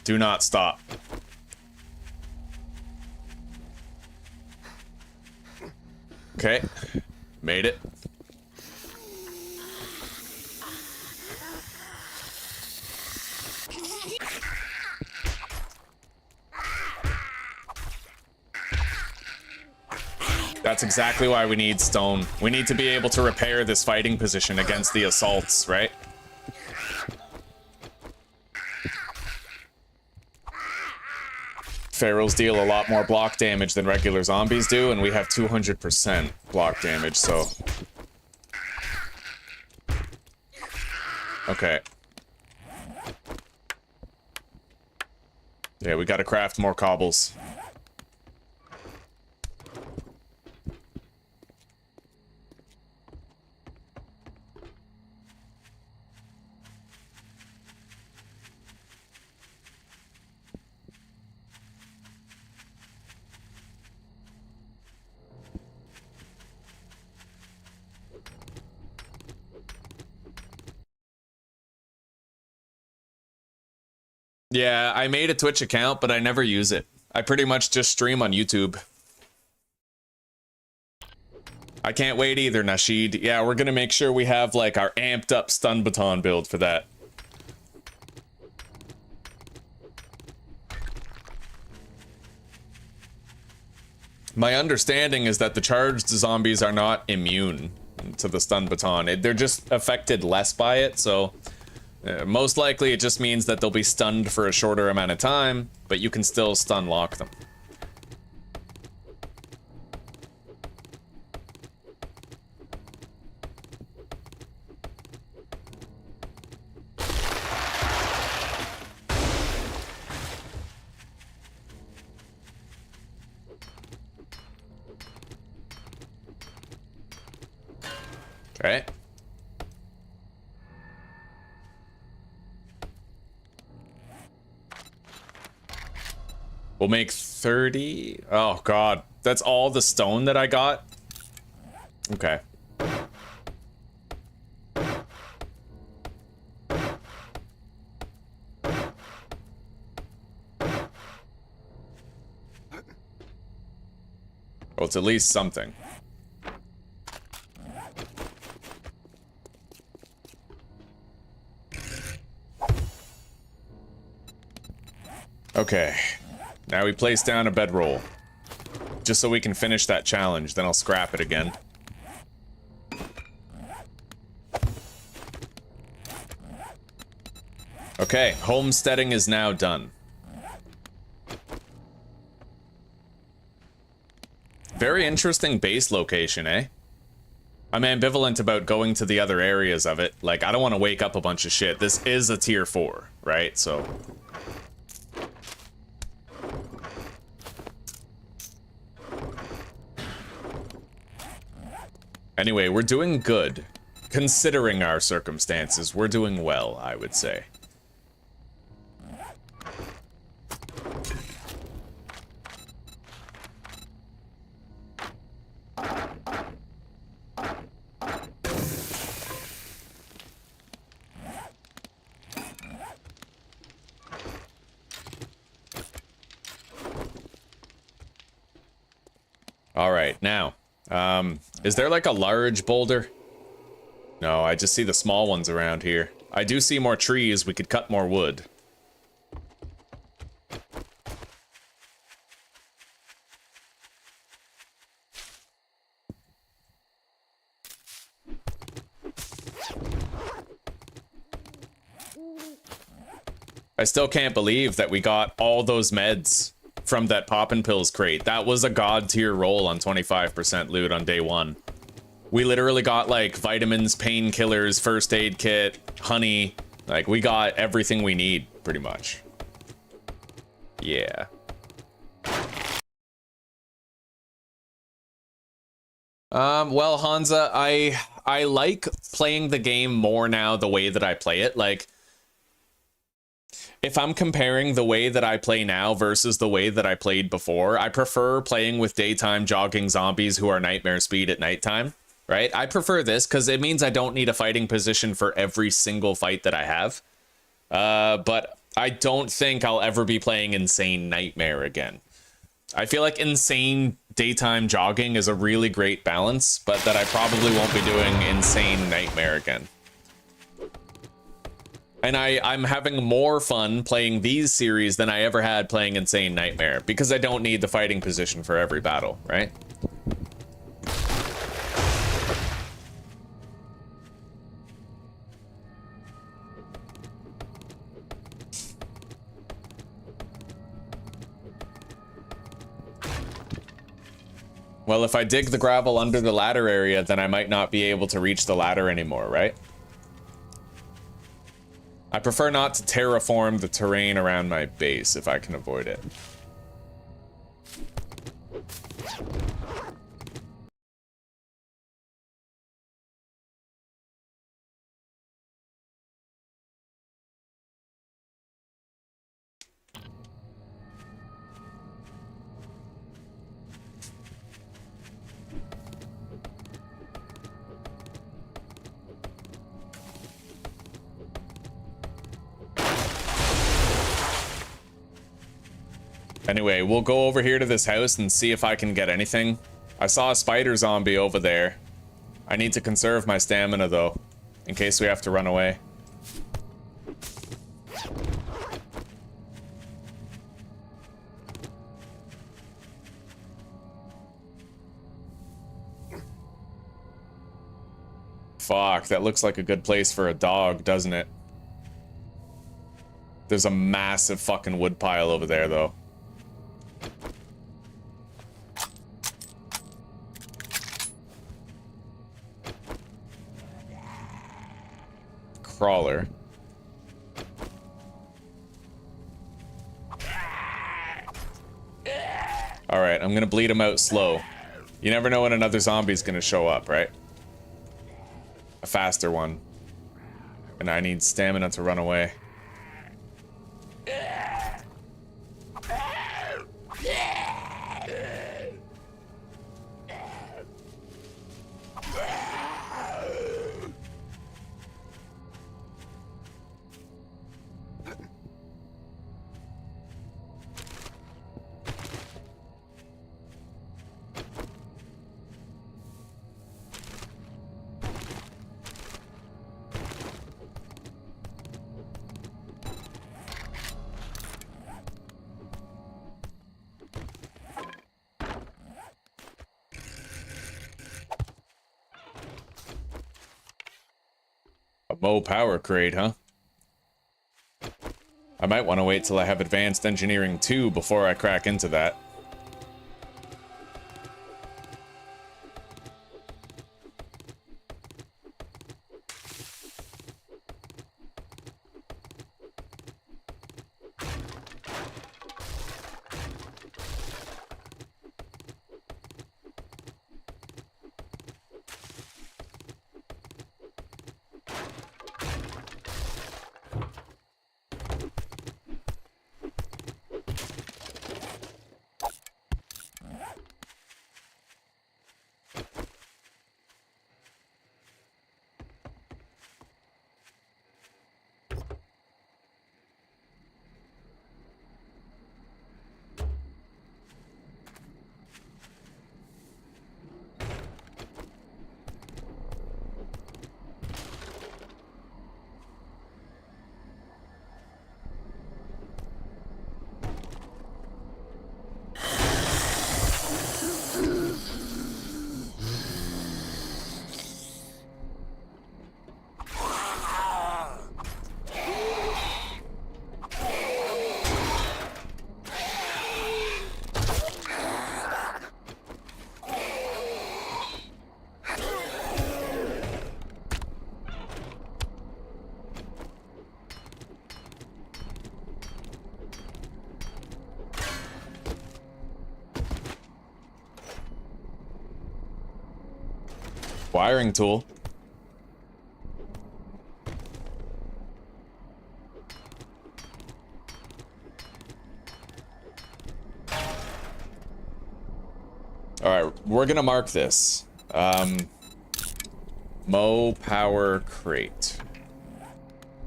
Do not stop. Okay. Made it. That's exactly why we need stone. We need to be able to repair this fighting position against the assaults, right? Ferals deal a lot more block damage than regular zombies do, and we have 200% block damage, so... Okay. Yeah, we gotta craft more cobbles. Yeah, I made a Twitch account, but I never use it. I pretty much just stream on YouTube. I can't wait either, Nasheed. Yeah, we're gonna make sure we have, like, our amped up stun baton build for that. My understanding is that the charged zombies are not immune to the stun baton. They're just affected less by it, so most likely it just means that they'll be stunned for a shorter amount of time, but you can still stun lock them. Okay. We'll make 30. Oh, God. That's all the stone that I got? Okay. Well, it's at least something. Okay. Now we place down a bedroll. Just so we can finish that challenge, then I'll scrap it again. Okay, homesteading is now done. Very interesting base location, eh? I'm ambivalent about going to the other areas of it. Like, I don't want to wake up a bunch of shit. This is a tier 4, right? So... Anyway, we're doing good. Considering our circumstances, we're doing well, I would say. All right, now... is there like a large boulder? No, I just see the small ones around here. I do see more trees. We could cut more wood. I still can't believe that we got all those meds from that Poppin' Pills crate. That was a god tier roll on 25% loot on day 1. We literally got like vitamins, painkillers, first aid kit, honey. Like we got everything we need pretty much. Yeah. Well, Hansa, I like playing the game more now the way that I play it. Like, if I'm comparing the way that I play now versus the way that I played before, I prefer playing with daytime jogging zombies who are nightmare speed at nighttime, right? I prefer this because it means I don't need a fighting position for every single fight that I have. But I don't think I'll ever be playing Insane Nightmare again. I feel like Insane daytime jogging is a really great balance, but that I probably won't be doing Insane Nightmare again. And I'm having more fun playing these series than I ever had playing Insane Nightmare, because I don't need the fighting position for every battle, right? Well, if I dig the gravel under the ladder area, then I might not be able to reach the ladder anymore, right? I prefer not to terraform the terrain around my base if I can avoid it. Anyway, we'll go over here to this house and see if I can get anything. I saw a spider zombie over there. I need to conserve my stamina, though, in case we have to run away. Fuck, that looks like a good place for a dog, doesn't it? There's a massive fucking wood pile over there, though. Crawler. Alright, I'm gonna bleed him out slow. You never know when another zombie's gonna show up, right? A faster one. And I need stamina to run away. A Mo power crate, huh? I might want to wait till I have advanced engineering 2 before I crack into that. Wiring tool. Alright, we're gonna mark this. Mo power crate.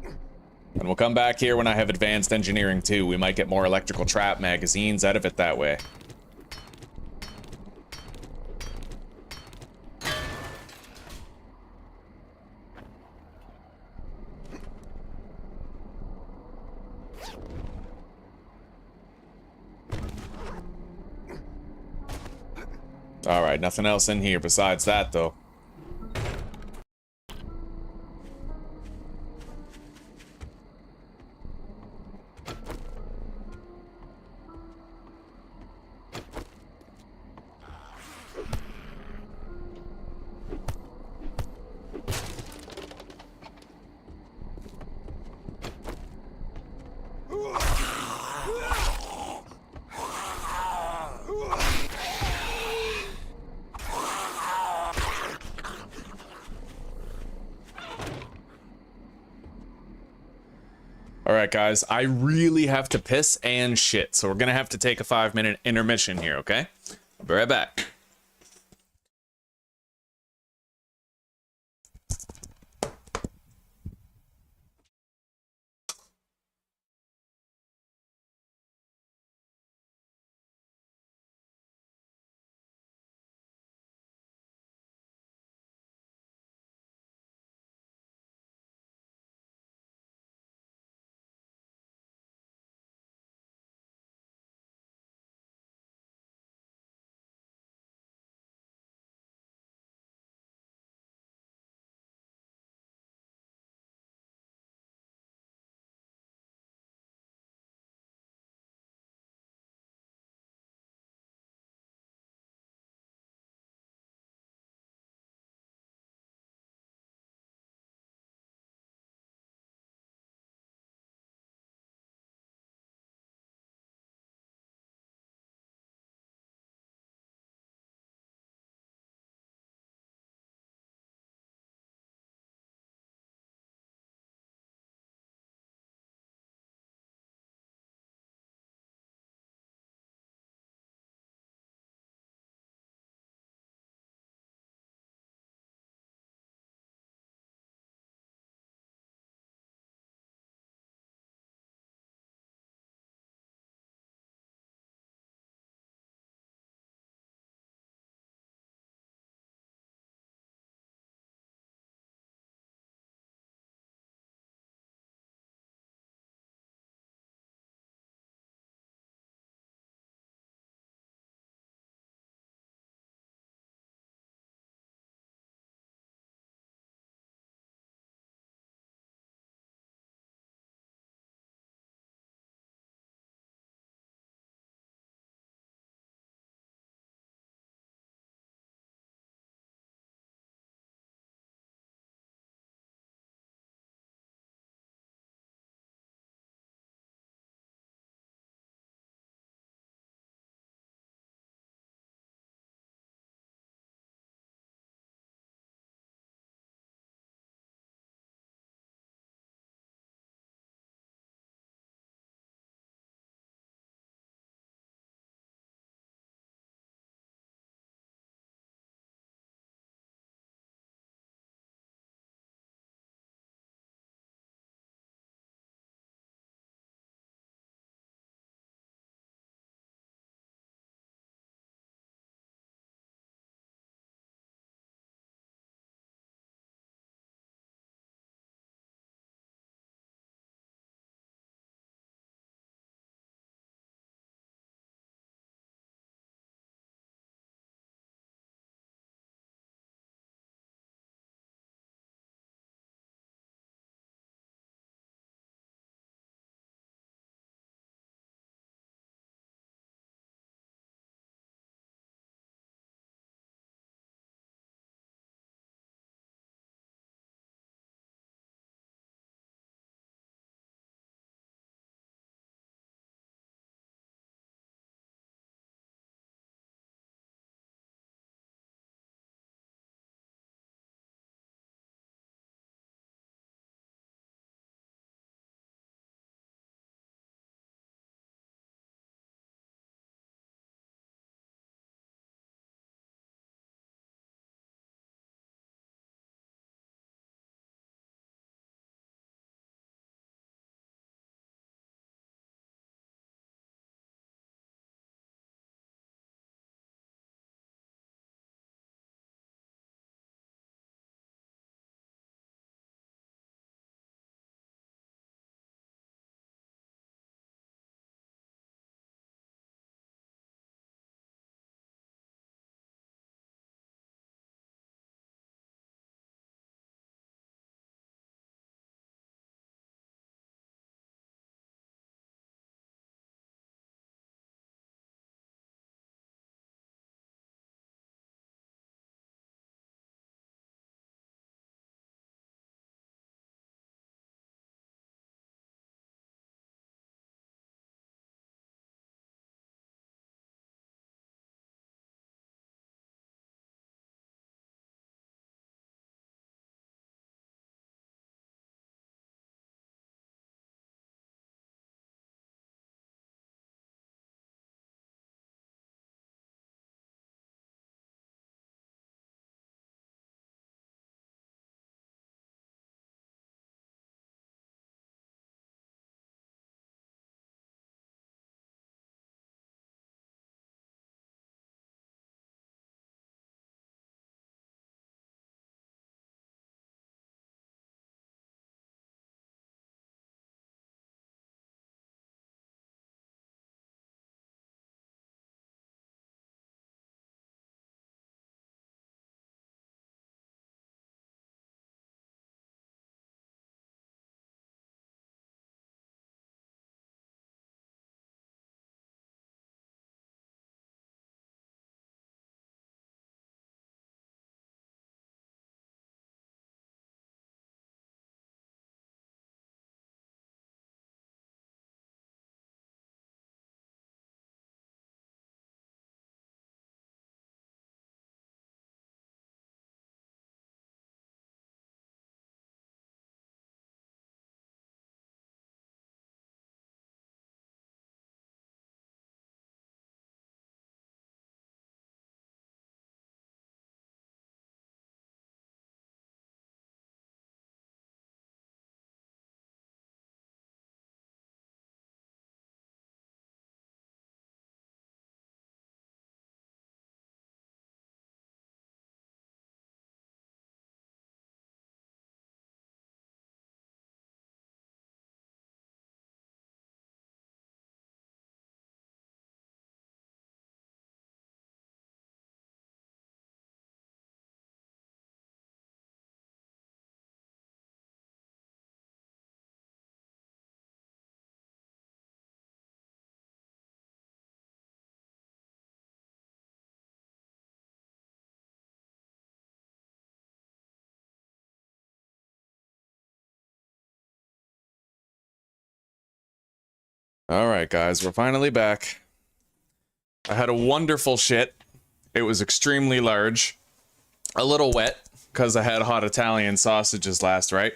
And we'll come back here when I have advanced engineering 2. We might get more electrical trap magazines out of it that way. Alright, nothing else in here besides that, though. Alright, guys, I really have to piss and shit, so we're gonna have to take a 5-minute intermission here, okay? I'll be right back. Alright, guys, we're finally back. I had a wonderful shit. It was extremely large. A little wet, because I had hot Italian sausages last night.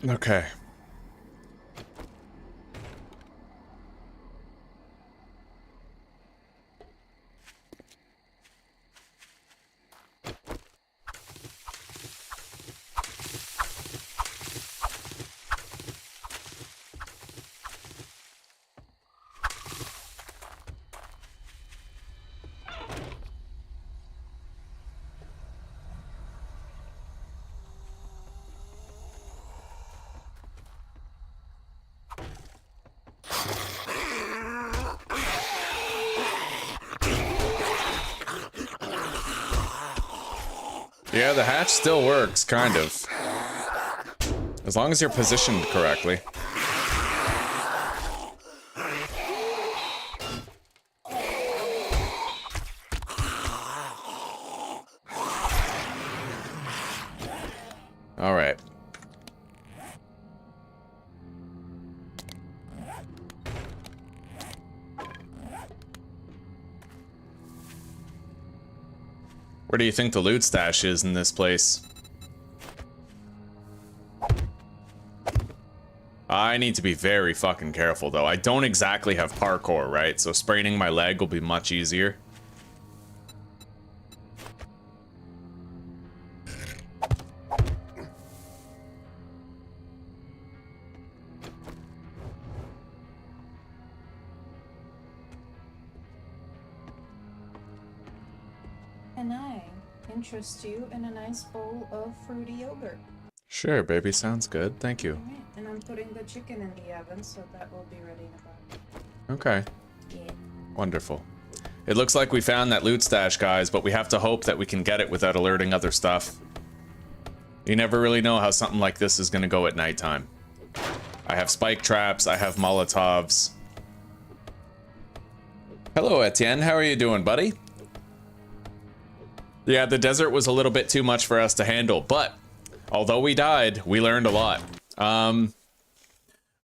Okay. Yeah, the hatch still works, kind of. As long as you're positioned correctly. All right. Where do you think the loot stash is in this place? I need to be very fucking careful, though. I don't exactly have parkour, right? So spraining my leg will be much easier. Can I interest you in a nice bowl of fruity yogurt? Sure, baby. Sounds good. Thank you. Alright, and I'm putting the chicken in the oven, so that will be ready in about. Okay. Yeah. Wonderful. It looks like we found that loot stash, guys, but we have to hope that we can get it without alerting other stuff. You never really know how something like this is gonna go at nighttime. I have spike traps, I have Molotovs. Hello, Etienne. How are you doing, buddy? Yeah, the desert was a little bit too much for us to handle, but although we died, we learned a lot.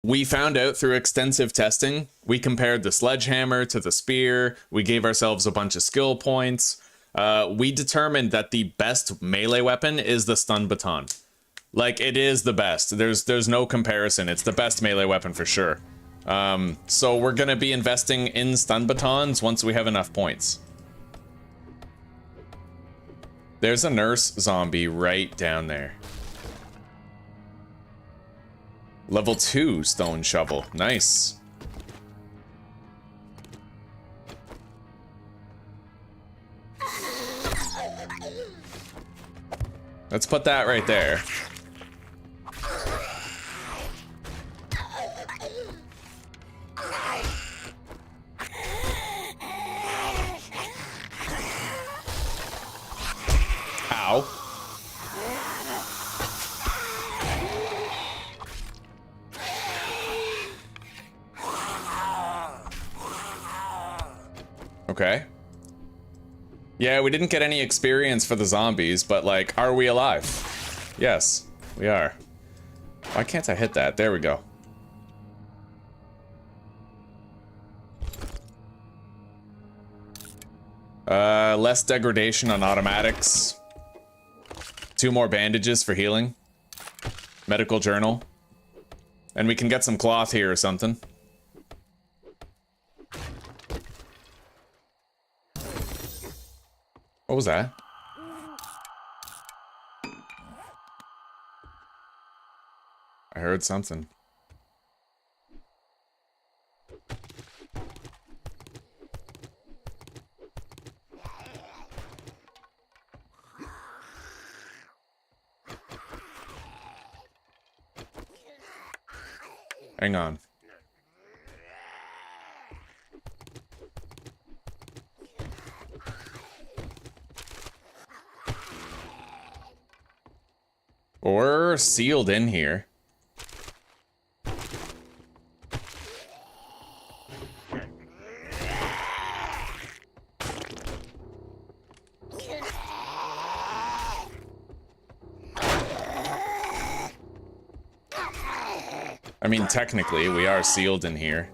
We found out through extensive testing, we compared the sledgehammer to the spear, we gave ourselves a bunch of skill points. We determined that the best melee weapon is the stun baton. Like, it is the best. There's no comparison. It's the best melee weapon for sure. So we're gonna be investing in stun batons once we have enough points. There's a nurse zombie right down there. Level 2 stone shovel. Nice. Let's put that right there. Ow. Okay. Yeah, we didn't get any experience for the zombies, but like, are we alive? Yes, we are. Why can't I hit that? There we go. Less degradation on automatics. 2 more bandages for healing. Medical journal. And we can get some cloth here or something. What was that? I heard something. Hang on. Or sealed in here. mean, technically, we are sealed in here.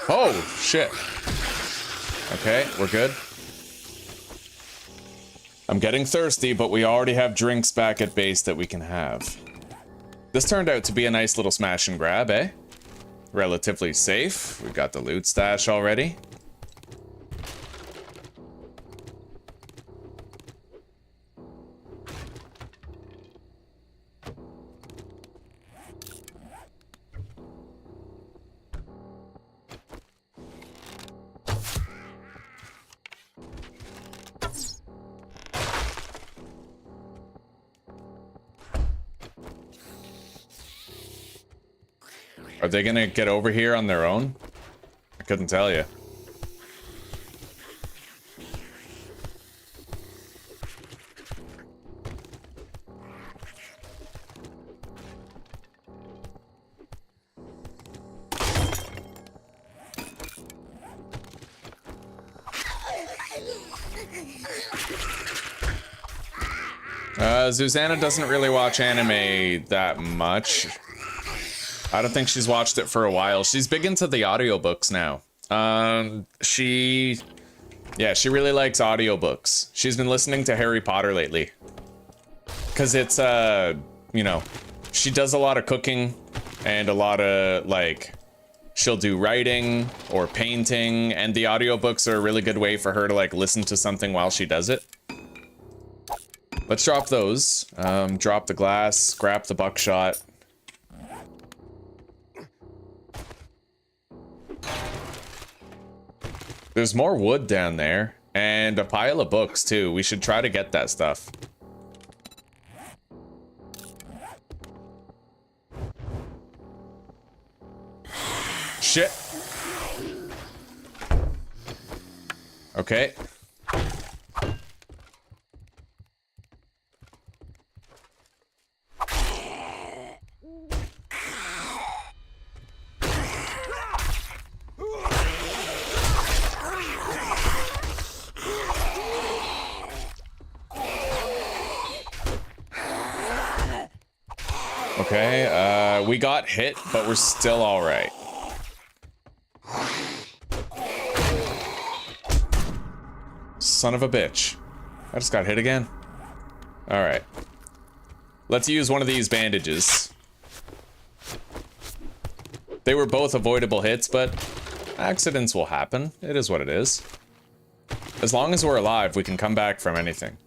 Oh, shit. Okay, we're good. I'm getting thirsty, but we already have drinks back at base that we can have. This turned out to be a nice little smash and grab, eh? Relatively safe. We've got the loot stash already. Are they gonna get over here on their own? I couldn't tell you. Susanna doesn't really watch anime that much. I don't think she's watched it for a while. She's big into the audiobooks now. She really likes audiobooks. She's been listening to Harry Potter lately. Cause it's, you know, she does a lot of cooking and a lot of, like, she'll do writing or painting, and the audiobooks are a really good way for her to, like, listen to something while she does it. Let's drop those. Drop the glass, scrap the buckshot. There's more wood down there, and a pile of books, too. We should try to get that stuff. Shit. Okay. Okay, we got hit, but we're still all right. Son of a bitch. I just got hit again. All right. Let's use one of these bandages. They were both avoidable hits, but accidents will happen. It is what it is. As long as we're alive, we can come back from anything.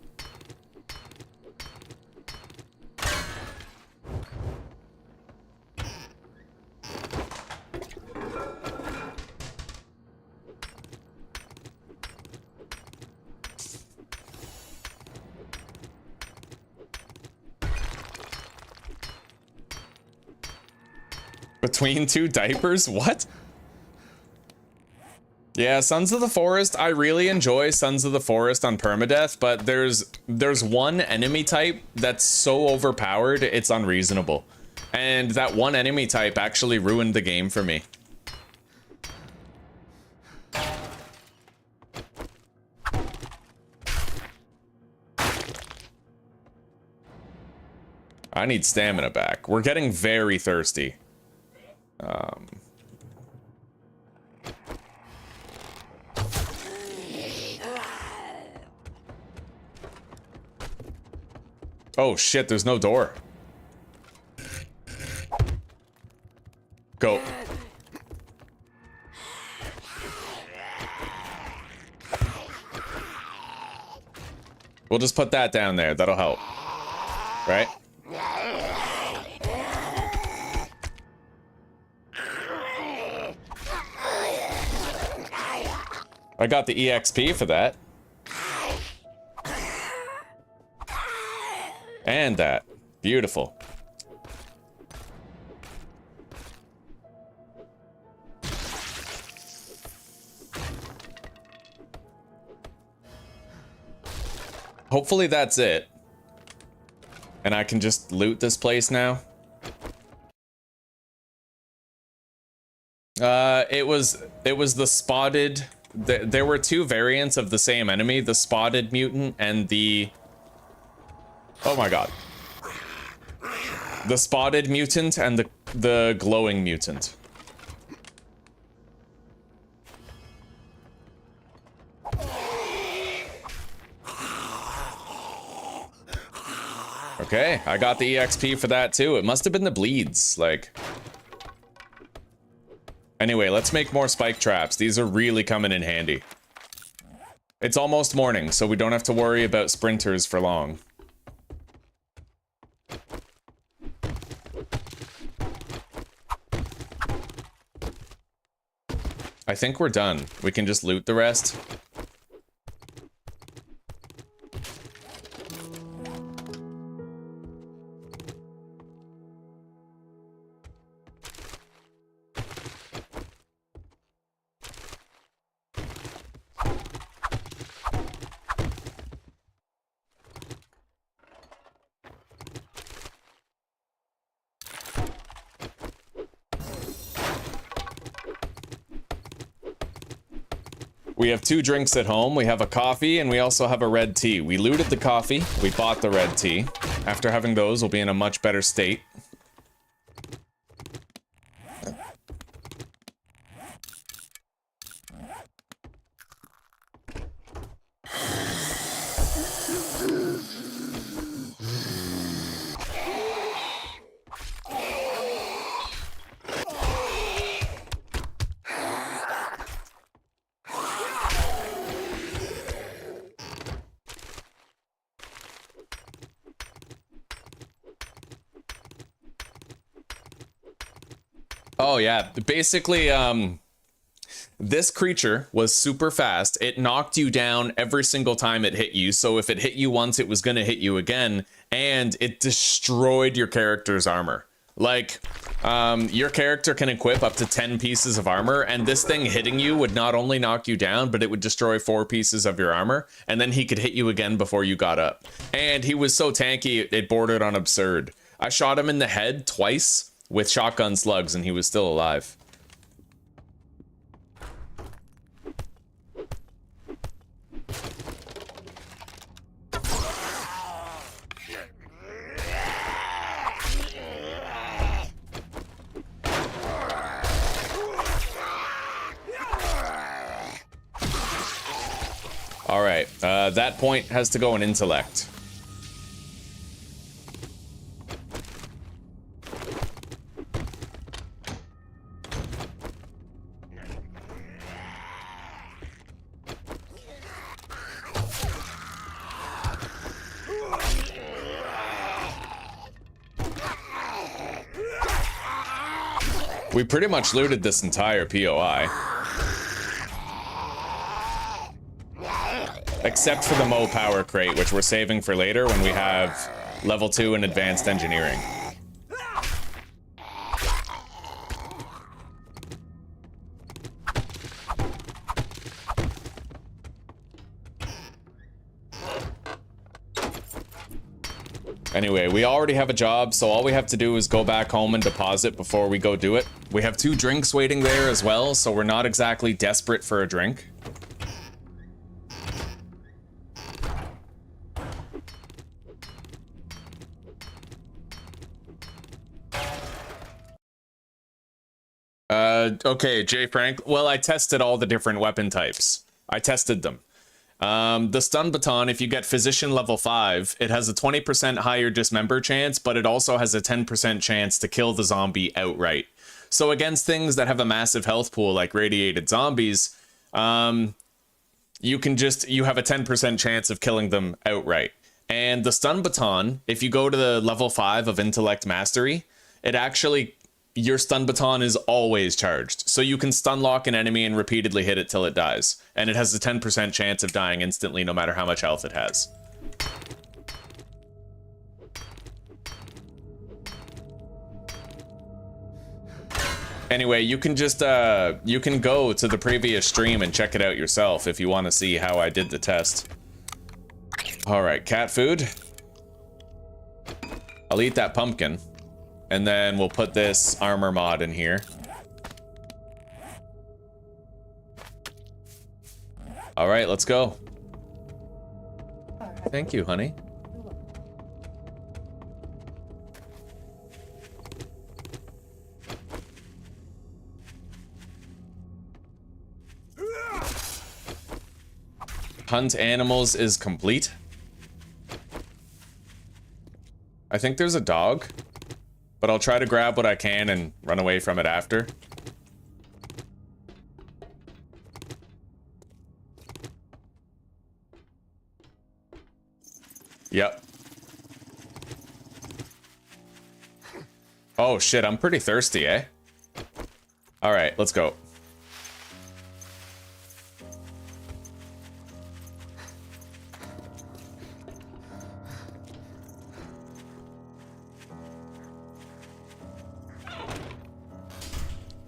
Between two diapers? What? Yeah, Sons of the Forest, I really enjoy Sons of the Forest on Permadeath, but there's one enemy type that's so overpowered, it's unreasonable. And that one enemy type actually ruined the game for me. I need stamina back. We're getting very thirsty. Oh shit, there's no door. Go. We'll just put that down there. That'll help. Right? I got the EXP for that. And that. Beautiful. Hopefully that's it. And I can just loot this place now. It was the spotted. There were two variants of the same enemy: the spotted mutant and the. Oh my god. The spotted mutant and the glowing mutant. Okay, I got the EXP for that too. It must have been the bleeds, like. Anyway, let's make more spike traps. These are really coming in handy. It's almost morning, so we don't have to worry about sprinters for long. I think we're done. We can just loot the rest. We have 2 drinks at home. We have a coffee and we also have a red tea. We looted the coffee. We bought the red tea. After having those, we'll be in a much better state. Oh yeah, basically, this creature was super fast. It knocked you down every single time it hit you. So if it hit you once, it was gonna hit you again, and it destroyed your character's armor. Like, your character can equip up to 10 pieces of armor, and this thing hitting you would not only knock you down, but it would destroy 4 pieces of your armor, and then he could hit you again before you got up. And he was so tanky, it bordered on absurd. I shot him in the head twice with shotgun slugs, and he was still alive. All right, that point has to go in intellect. We pretty much looted this entire POI. Except for the Mo power crate, which we're saving for later when we have level 2 in advanced engineering. Anyway, we already have a job, so all we have to do is go back home and deposit before we go do it. We have 2 drinks waiting there as well, so we're not exactly desperate for a drink. Okay, J. Frank. Well, I tested all the different weapon types. I tested them. The stun baton, if you get physician level 5, it has a 20% higher dismember chance, but it also has a 10% chance to kill the zombie outright. So against things that have a massive health pool like radiated zombies, you have a 10% chance of killing them outright. And the stun baton, if you go to the level 5 of intellect mastery, your stun baton is always charged. So you can stun lock an enemy and repeatedly hit it till it dies. And it has a 10% chance of dying instantly no matter how much health it has. Anyway, you can just, you can go to the previous stream and check it out yourself if you want to see how I did the test. All right, cat food. I'll eat that pumpkin. And then we'll put this armor mod in here. All right, let's go. Thank you, honey. Hunt animals is complete. I think there's a dog, but I'll try to grab what I can and run away from it after. Yep. Oh shit, I'm pretty thirsty, eh? All right, let's go.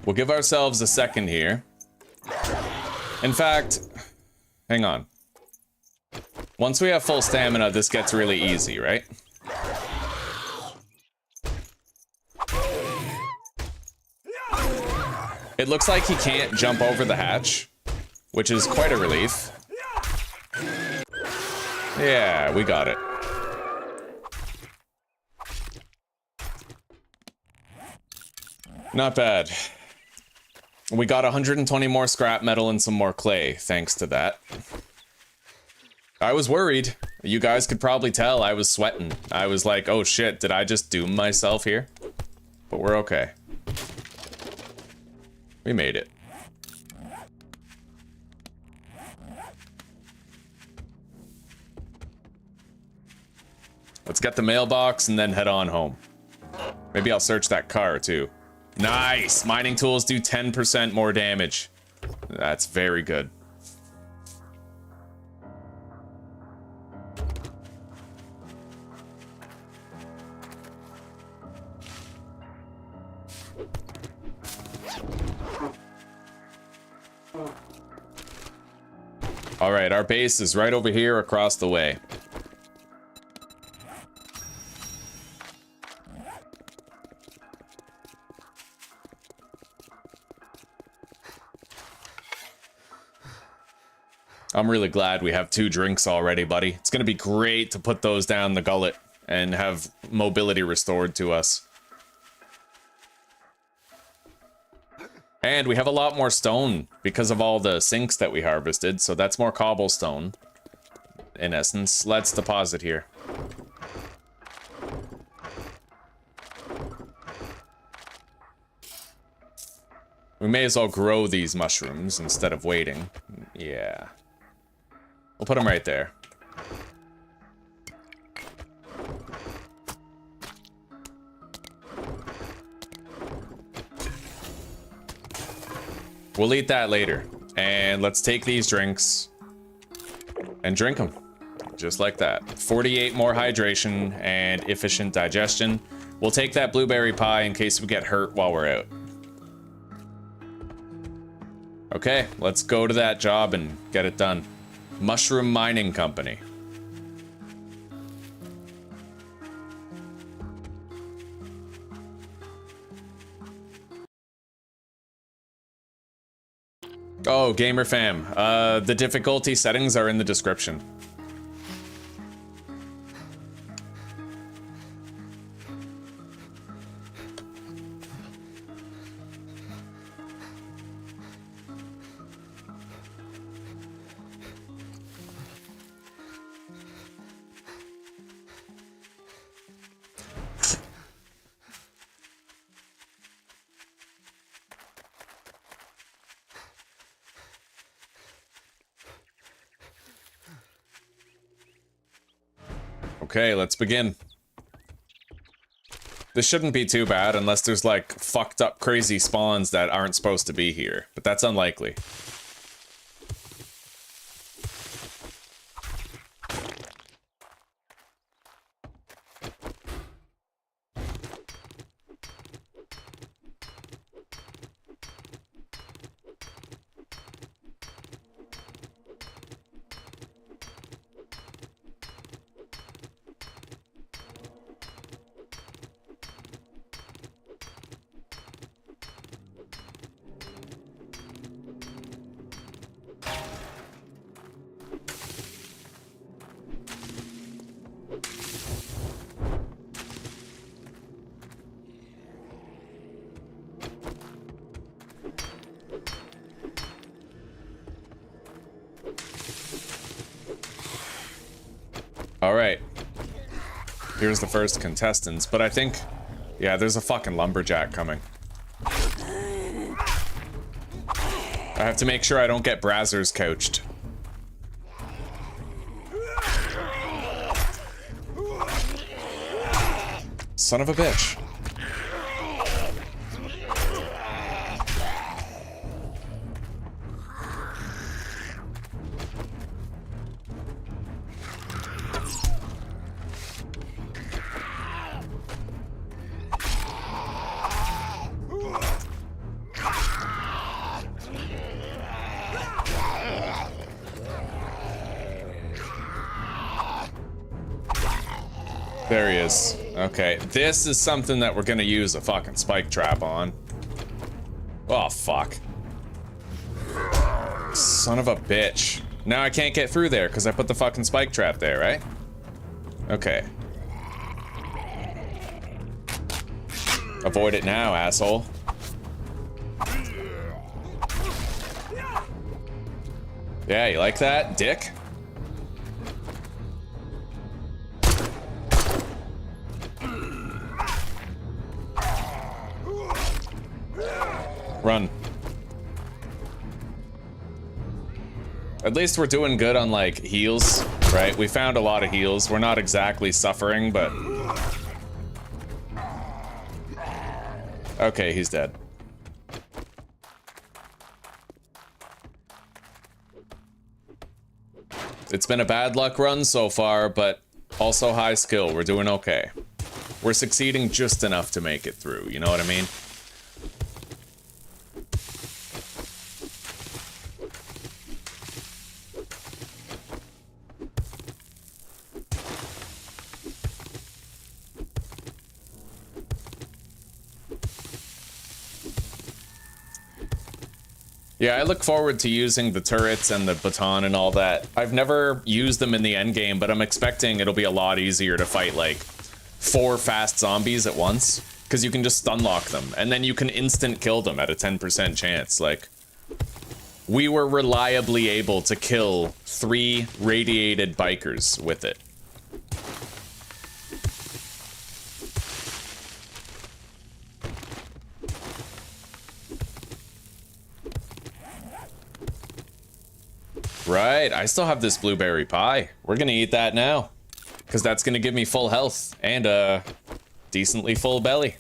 We'll give ourselves a second here. In fact, hang on. Once we have full stamina, this gets really easy, right? It looks like he can't jump over the hatch, which is quite a relief. Yeah, we got it. Not bad. We got 120 more scrap metal and some more clay, thanks to that. I was worried. You guys could probably tell I was sweating. I was like, oh shit, did I just doom myself here? But we're okay. We made it. Let's get the mailbox and then head on home. Maybe I'll search that car too. Nice! Mining tools do 10% more damage. That's very good. All right, our base is right over here across the way. I'm really glad we have 2 drinks already, buddy. It's gonna be great to put those down the gullet and have mobility restored to us. And we have a lot more stone because of all the sinks that we harvested, so that's more cobblestone. In essence, let's deposit here. We may as well grow these mushrooms instead of waiting. Yeah. We'll put them right there. We'll eat that later. And let's take these drinks and drink them. Just like that. 48 more hydration and efficient digestion. We'll take that blueberry pie in case we get hurt while we're out. Okay, let's go to that job and get it done. Mushroom Mining Company. Oh, gamer fam. The difficulty settings are in the description. Okay, let's begin. This shouldn't be too bad unless there's like fucked up crazy spawns that aren't supposed to be here, but that's unlikely. All right. Here's the first contestants, but I think, yeah, there's a fucking lumberjack coming. I have to make sure I don't get Brazzers couched. Son of a bitch. There he is. Okay, this is something that we're gonna use a fucking spike trap on. Oh, fuck. Son of a bitch. Now I can't get through there because I put the fucking spike trap there, right? Okay. Avoid it now, asshole. Yeah, you like that, dick? Run. At least we're doing good on, like, heals, right? We found a lot of heals. We're not exactly suffering, but... Okay, he's dead. It's been a bad luck run so far, but also high skill. We're doing okay. We're succeeding just enough to make it through, you know what I mean? Yeah, I look forward to using the turrets and the baton and all that. I've never used them in the endgame, but I'm expecting it'll be a lot easier to fight, like, 4 fast zombies at once. Because you can just stun lock them, and then you can instant kill them at a 10% chance. Like, we were reliably able to kill 3 radiated bikers with it. Right, I still have this blueberry pie. We're gonna eat that now. Because that's gonna give me full health and a decently full belly.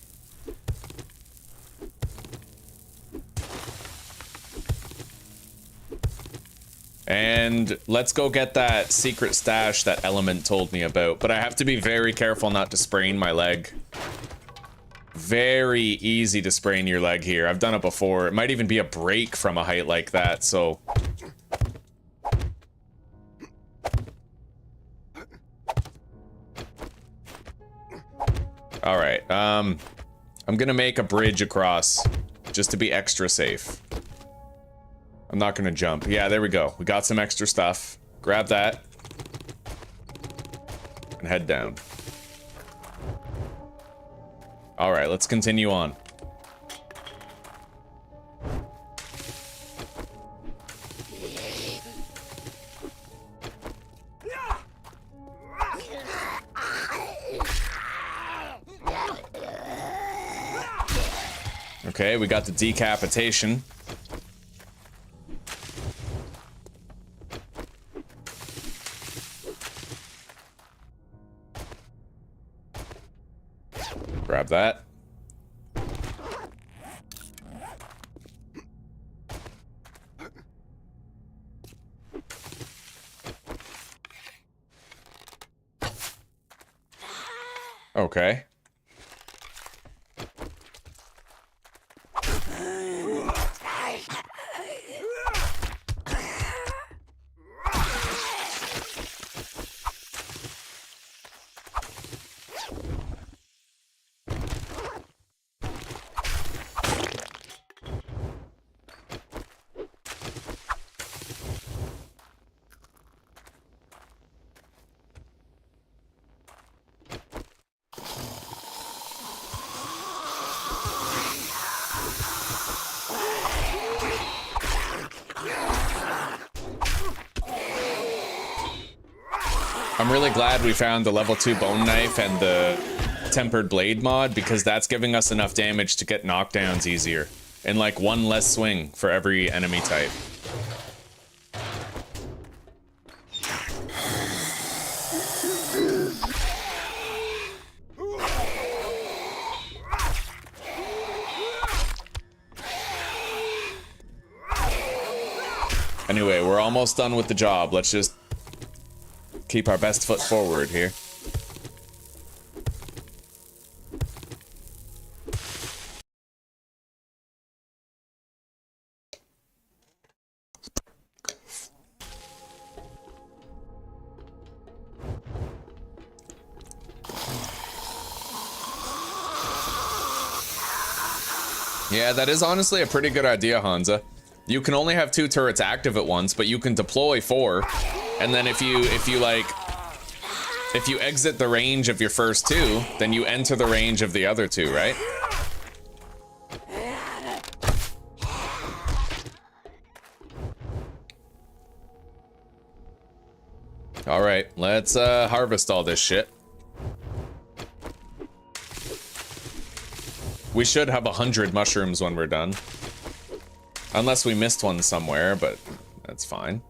And let's go get that secret stash that Element told me about. But I have to be very careful not to sprain my leg. Very easy to sprain your leg here. I've done it before. It might even be a break from a height like that, so... Alright, I'm gonna make a bridge across, just to be extra safe. I'm not gonna jump. Yeah, there we go. We got some extra stuff. Grab that. And head down. Alright, let's continue on. Okay, we got the decapitation. Grab that. Okay. I'm really glad we found the level 2 bone knife and the tempered blade mod, because that's giving us enough damage to get knockdowns easier. And like one less swing for every enemy type. Anyway, we're almost done with the job. Let's just keep our best foot forward here. Yeah, that is honestly a pretty good idea, Hansa. You can only have 2 turrets active at once, but you can deploy 4. And then if you exit the range of your first 2, then you enter the range of the other 2, right? All right, let's harvest all this shit. We should have 100 mushrooms when we're done. Unless we missed one somewhere, but that's fine.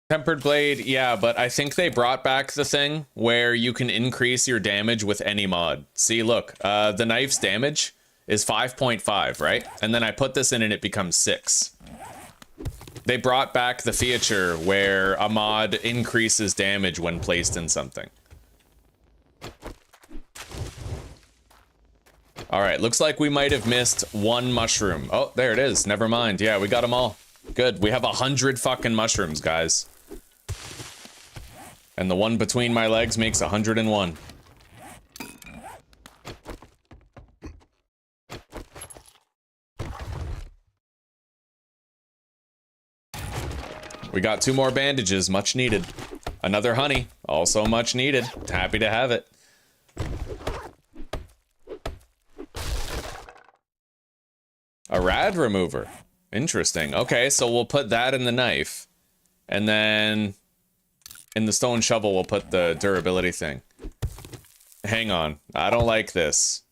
Tempered blade, yeah, but I think they brought back the thing where you can increase your damage with any mod. See, look, the knife's damage is 5.5, right? And then I put this in and it becomes 6. They brought back the feature where a mod increases damage when placed in something. All right, looks like we might have missed 1 mushroom. Oh, there it is. Never mind. Yeah, we got them all. Good. We have 100 fucking mushrooms, guys. And the one between my legs makes 101. We got 2 more bandages, much needed. Another honey, also much needed. Happy to have it. A rad remover. Interesting. Okay, so we'll put that in the knife. And then in the stone shovel, we'll put the durability thing. Hang on. I don't like this.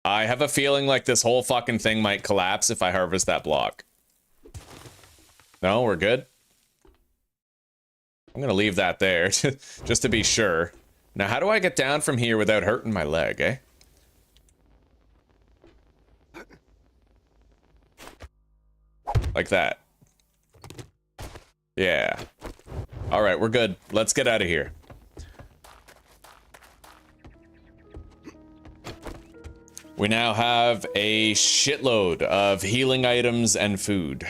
I have a feeling like this whole fucking thing might collapse if I harvest that block. No, we're good? I'm gonna leave that there, just to be sure. Now, how do I get down from here without hurting my leg, eh? Like that. Yeah. All right, we're good. Let's get out of here. We now have a shitload of healing items and food.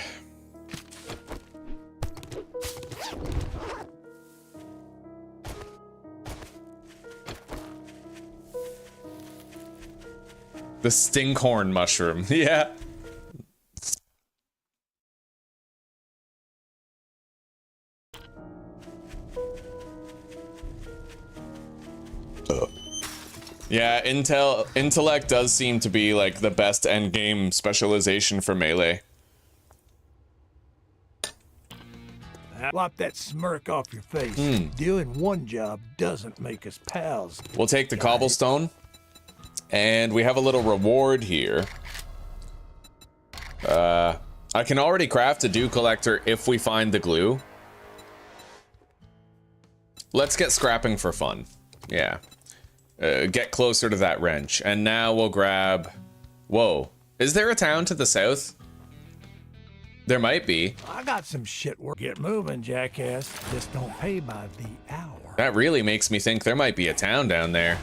The stinkhorn mushroom. Yeah. Yeah, intellect does seem to be like the best endgame specialization for melee. Wipe that smirk off your face. Doing one job doesn't make us pals. We'll take the cobblestone, and we have a little reward here. I can already craft a dew collector if we find the glue. Let's get scrapping for fun. Yeah. Get closer to that wrench. And now we'll grab... Whoa. Is there a town to the south? There might be. I got some shit work. Get moving, jackass. Just don't pay by the hour. That really makes me think there might be a town down there.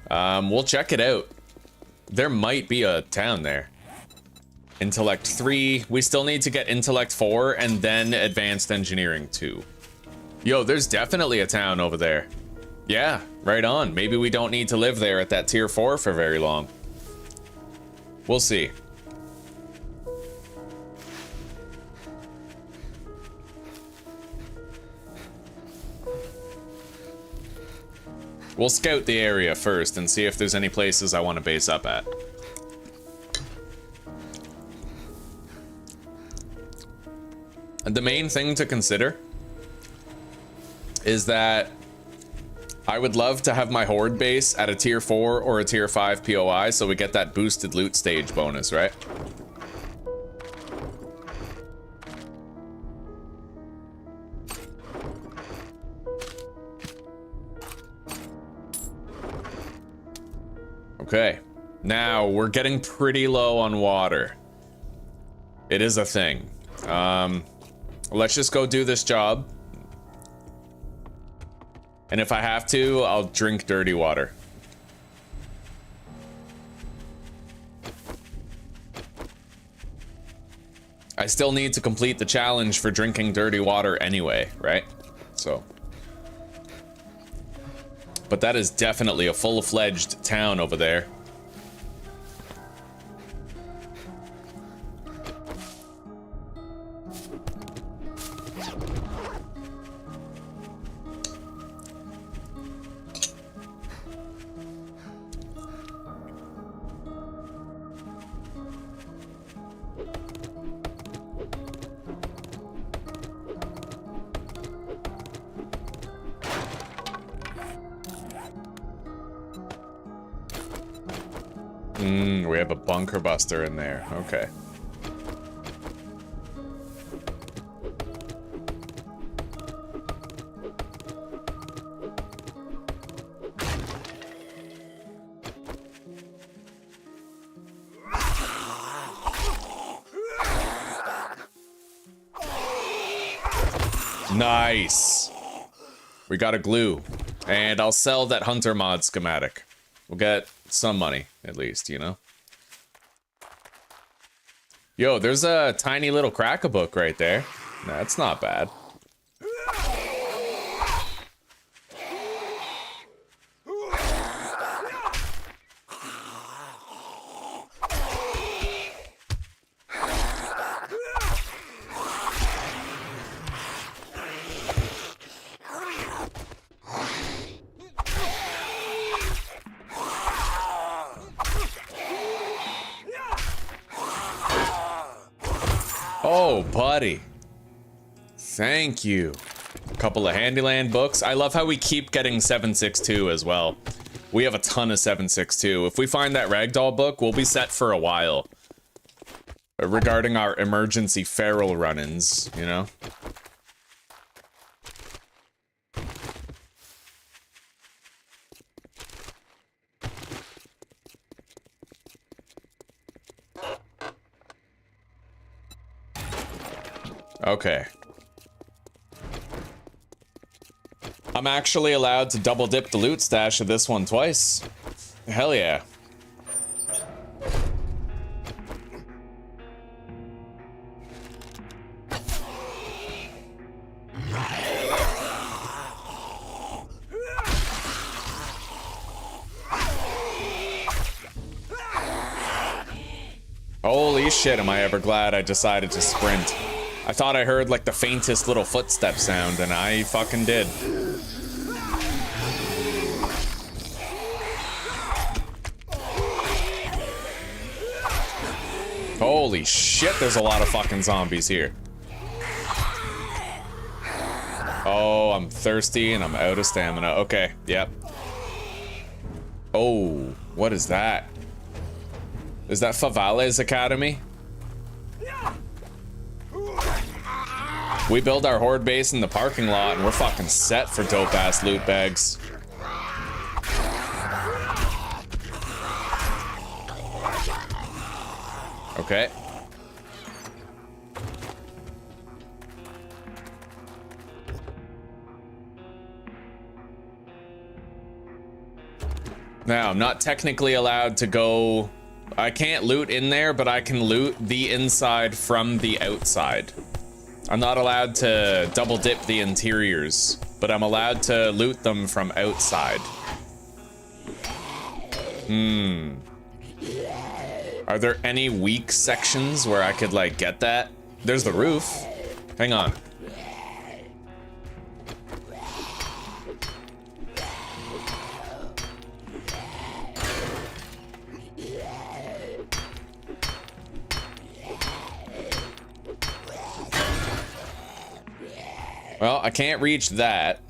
We'll check it out. There might be a town there. Intellect 3. We still need to get Intellect 4 and then Advanced Engineering 2. Yo, there's definitely a town over there. Yeah, right on. Maybe we don't need to live there at that tier 4 for very long. We'll see. We'll scout the area first and see if there's any places I want to base up at. And the main thing to consider is that I would love to have my horde base at a tier 4 or a tier 5 POI so we get that boosted loot stage bonus, right? Okay, now we're getting pretty low on water. It is a thing. Let's just go do this job. And if I have to, I'll drink dirty water. I still need to complete the challenge for drinking dirty water anyway, right? So. But that is definitely a full-fledged town over there. We have a bunker buster in there. Okay. Nice. We got a glue. And I'll sell that hunter mod schematic. We'll get some money, at least, you know? Yo, there's a tiny little crack-a-book right there. That's not bad. Oh, buddy. Thank you. A couple of Handyland books. I love how we keep getting 762 as well. We have a ton of 762. If we find that ragdoll book, we'll be set for a while. Regarding our emergency feral run-ins, you know? Okay. I'm actually allowed to double dip the loot stash of this one twice. Hell yeah. Holy shit, am I ever glad I decided to sprint. I thought I heard like the faintest little footstep sound, and I fucking did. Holy shit, there's a lot of fucking zombies here. Oh, I'm thirsty and I'm out of stamina. Okay, yep. Oh, what is that? Is that Favales Academy? We build our horde base in the parking lot and we're fucking set for dope ass loot bags. Okay. Now, I'm not technically allowed to go I can't loot in there, but I can loot the inside from the outside. I'm not allowed to double dip the interiors, but I'm allowed to loot them from outside. Are there any weak sections where I could, like, get that? There's the roof. Hang on. Well, I can't reach that.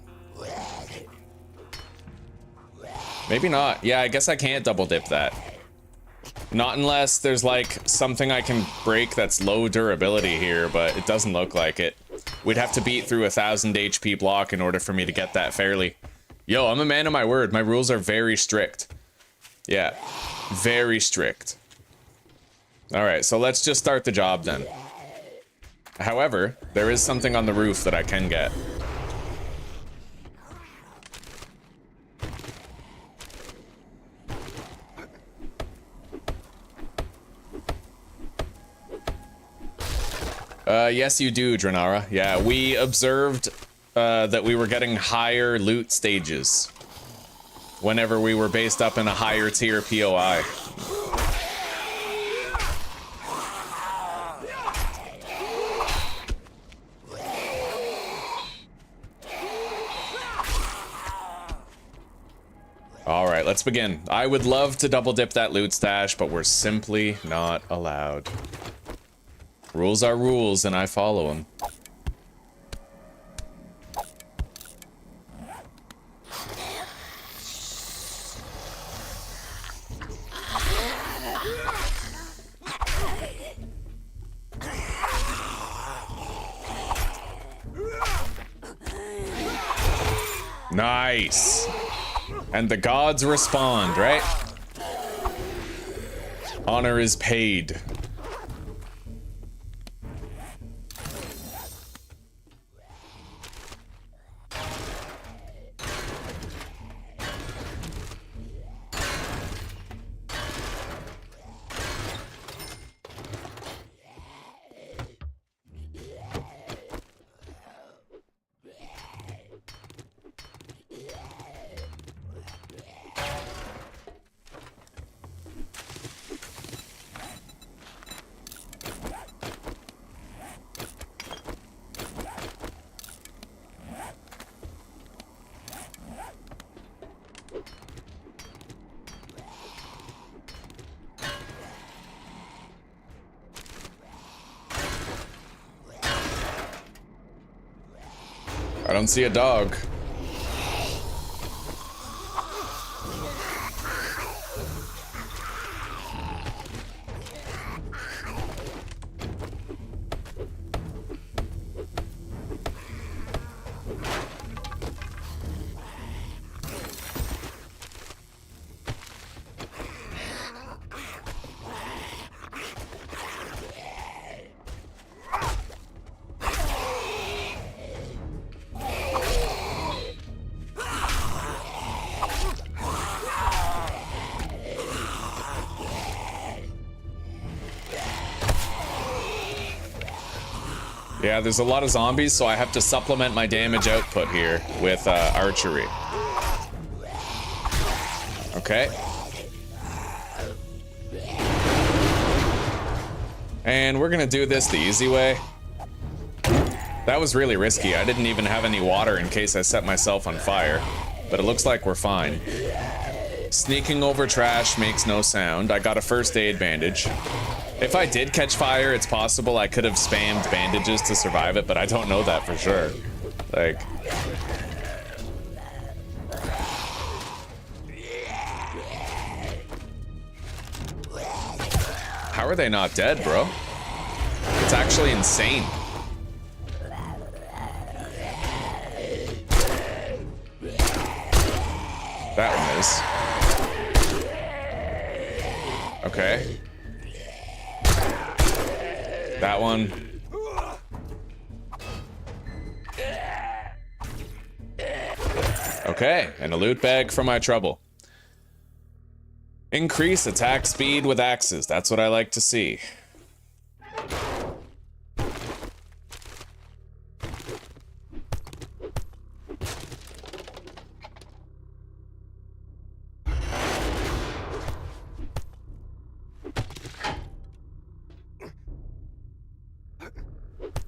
Maybe not. Yeah, I guess I can't double dip that. Not unless there's like something I can break that's low durability here, but it doesn't look like it. We'd have to beat through 1000 HP block in order for me to get that fairly. Yo, I'm a man of my word. My rules are very strict. Yeah, very strict. All right, so let's just start the job then. However, there is something on the roof that I can get. Yes, you do, Dranara. Yeah, we observed that we were getting higher loot stages whenever we were based up in a higher tier POI. Alright, let's begin. I would love to double dip that loot stash, but we're simply not allowed. Rules are rules, and I follow them. Nice. And the gods respond, right? Honor is paid. I don't see a dog. Yeah, there's a lot of zombies, so I have to supplement my damage output here with archery. Okay. And we're gonna do this the easy way. That was really risky. I didn't even have any water in case I set myself on fire. But it looks like we're fine. Sneaking over trash makes no sound. I got a first aid bandage. If I did catch fire, it's possible I could have spammed bandages to survive it, but I don't know that for sure. Like... How are they not dead, bro? It's actually insane. That one is. Okay. That one. Okay, and a loot bag for my trouble. Increase attack speed with axes. That's what I like to see.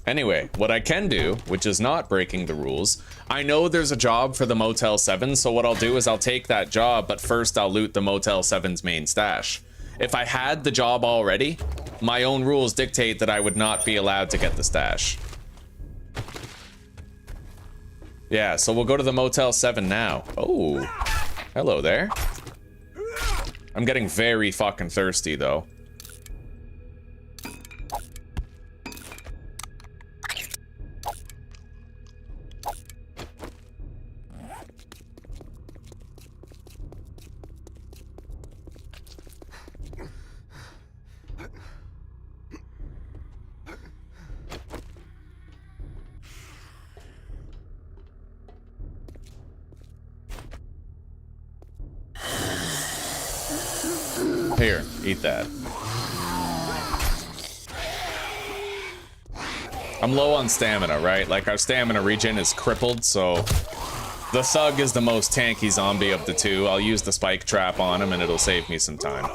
Anyway, what I can do, which is not breaking the rules, I know there's a job for the Motel 7, so what I'll do is I'll take that job, but first I'll loot the Motel 7's main stash. If I had the job already, my own rules dictate that I would not be allowed to get the stash. Yeah, so we'll go to the Motel 7 now. Oh, hello there. I'm getting very fucking thirsty, though. Here, eat that. I'm low on stamina, right? Like, our stamina regen is crippled, so the Thug is the most tanky zombie of the two. I'll use the spike trap on him and it'll save me some time.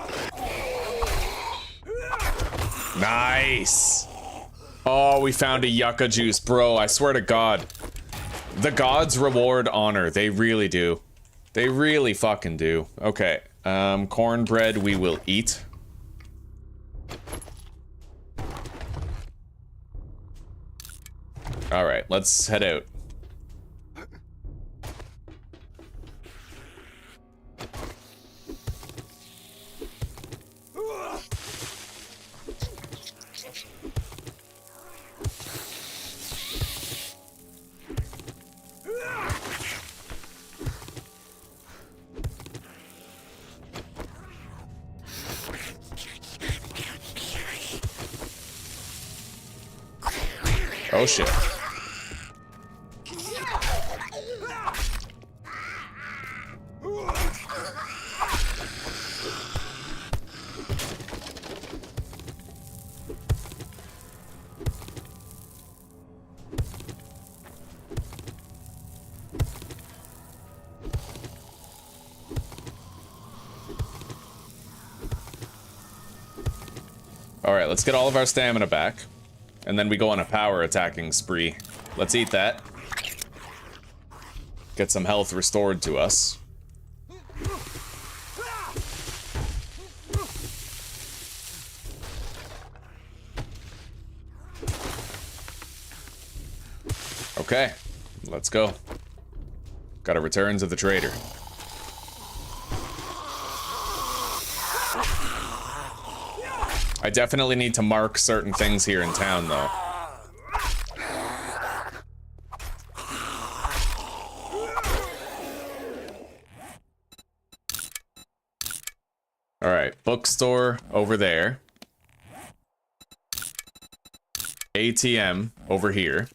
Nice! Oh, we found a yucca juice, bro. I swear to God. The gods reward honor. They really do. They really fucking do. Okay. Cornbread we will eat. All right, let's head out. Oh shit. All right, let's get all of our stamina back. And then we go on a power attacking spree. Let's eat that. Get some health restored to us. Okay, let's go. Gotta return to the trader. I definitely need to mark certain things here in town, though. All right, bookstore over there. ATM over here.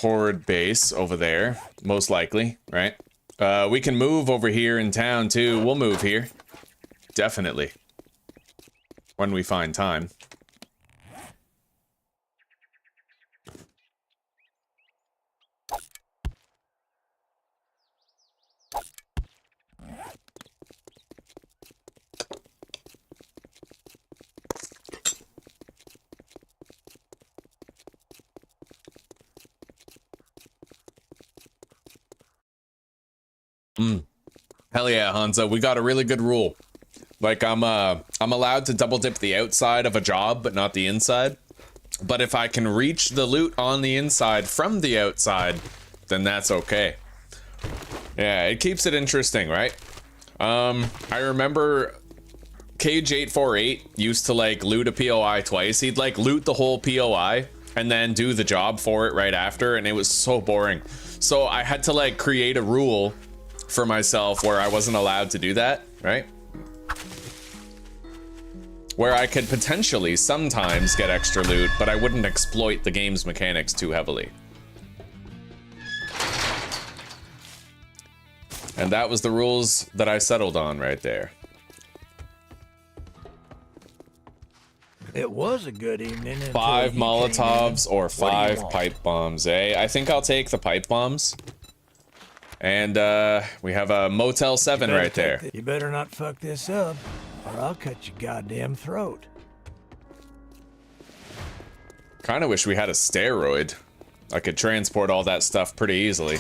Horde base over there, most likely, right? We can move over here in town too. We'll move here. Definitely. When we find time. Hell yeah, Hansa. We got a really good rule. Like, I'm allowed to double dip the outside of a job, but not the inside. But if I can reach the loot on the inside from the outside, then that's okay. Yeah, it keeps it interesting, right? I remember Cage848 used to, like, loot a POI twice. He'd, like, loot the whole POI and then do the job for it right after, and it was so boring. So I had to, like, create a rule for myself where I wasn't allowed to do that, right? Where I could potentially sometimes get extra loot, but I wouldn't exploit the game's mechanics too heavily. And that was the rules that I settled on right there. It was a good evening. Until 5 you came Molotovs in. or What do you 5 want? pipe bombs, eh? I think I'll take the pipe bombs. And we have a Motel 7 Better right there. You better not fuck this up, or I'll cut your goddamn throat. Kind of wish we had a steroid. I could transport all that stuff pretty easily.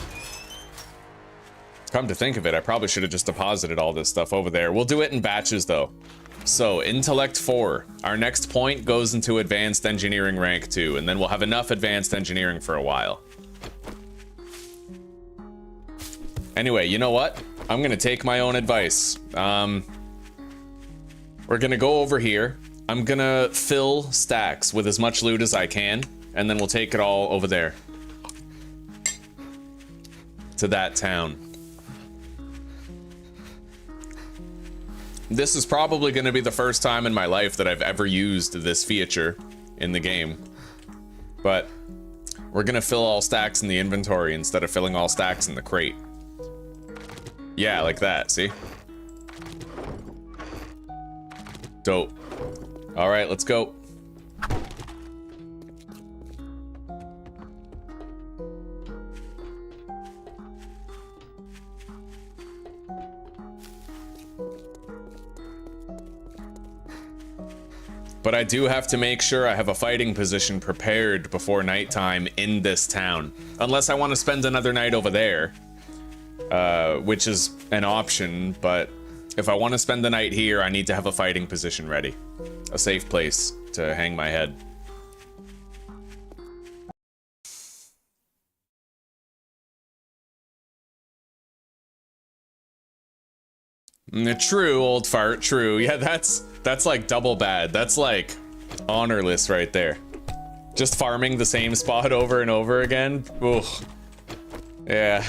Come to think of it, I probably should have just deposited all this stuff over there. We'll do it in batches though. So, Intellect 4. Our next point goes into Advanced Engineering Rank 2, and then we'll have enough Advanced Engineering for a while. Anyway, you know what? I'm gonna take my own advice. We're gonna go over here. I'm gonna fill stacks with as much loot as I can, and then we'll take it all over there. To that town. This is probably going to be the first time in my life that I've ever used this feature in the game. But we're going to fill all stacks in the inventory instead of filling all stacks in the crate. Yeah, like that, see? Dope. All right, let's go. But I do have to make sure I have a fighting position prepared before nighttime in this town. Unless I want to spend another night over there. Which is an option, but if I want to spend the night here, I need to have a fighting position ready. A safe place to hang my head. True, old fart, true. Yeah, that's like double bad. That's like honorless right there. Just farming the same spot over and over again. Ugh. Yeah.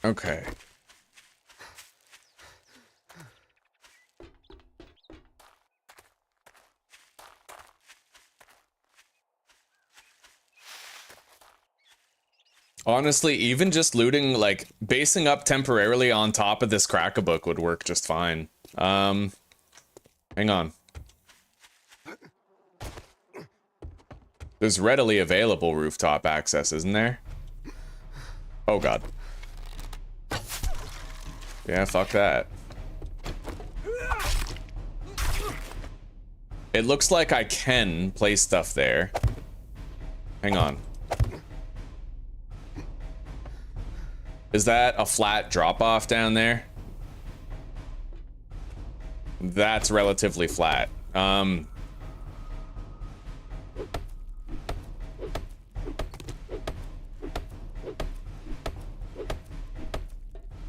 Okay. Honestly, even just looting, like, basing up temporarily on top of this crack-a-book would work just fine. Hang on. There's readily available rooftop access, isn't there? Oh god. Yeah, fuck that. It looks like I can place stuff there. Hang on. Is that a flat drop-off down there? That's relatively flat.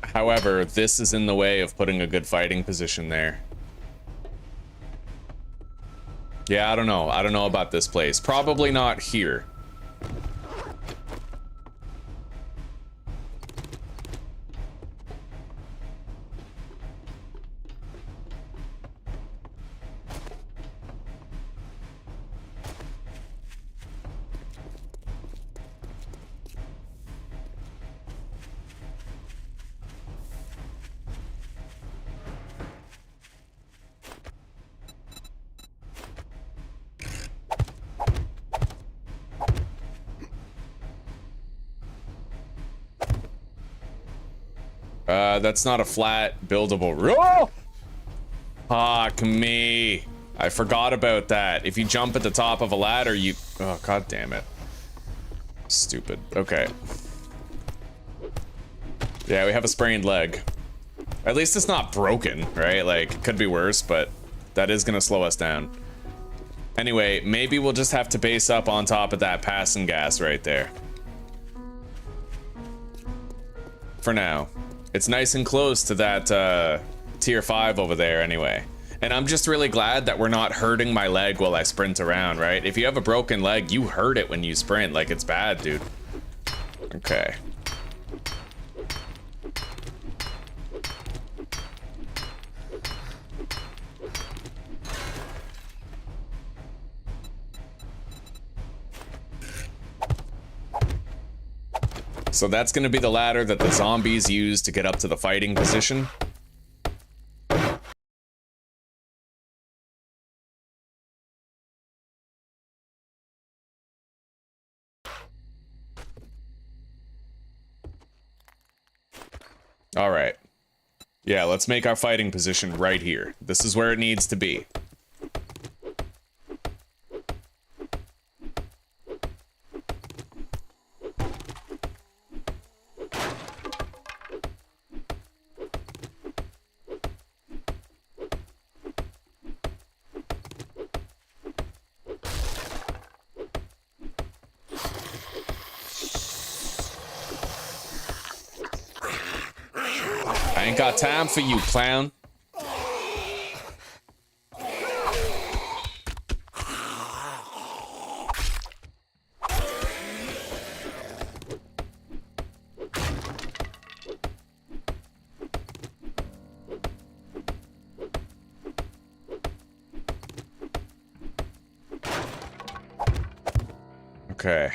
However, this is in the way of putting a good fighting position there. Yeah, I don't know. I don't know about this place. Probably not here. That's not a flat buildable roof. Oh! Fuck me. I forgot about that. If you jump at the top of a ladder, you... Oh, god damn it. Stupid. Okay. Yeah, we have a sprained leg. At least it's not broken, right? Like, it could be worse, but that is gonna slow us down. Anyway, maybe we'll just have to base up on top of that passing gas right there. for now. It's nice and close to that tier 5 over there anyway. And I'm just really glad that we're not hurting my leg while I sprint around, right? If you have a broken leg, you hurt it when you sprint. Like, it's bad, dude. Okay. So that's going to be the ladder that the zombies use to get up to the fighting position. All right. Yeah, let's make our fighting position right here. This is where it needs to be. I ain't got time for you, clown. Okay.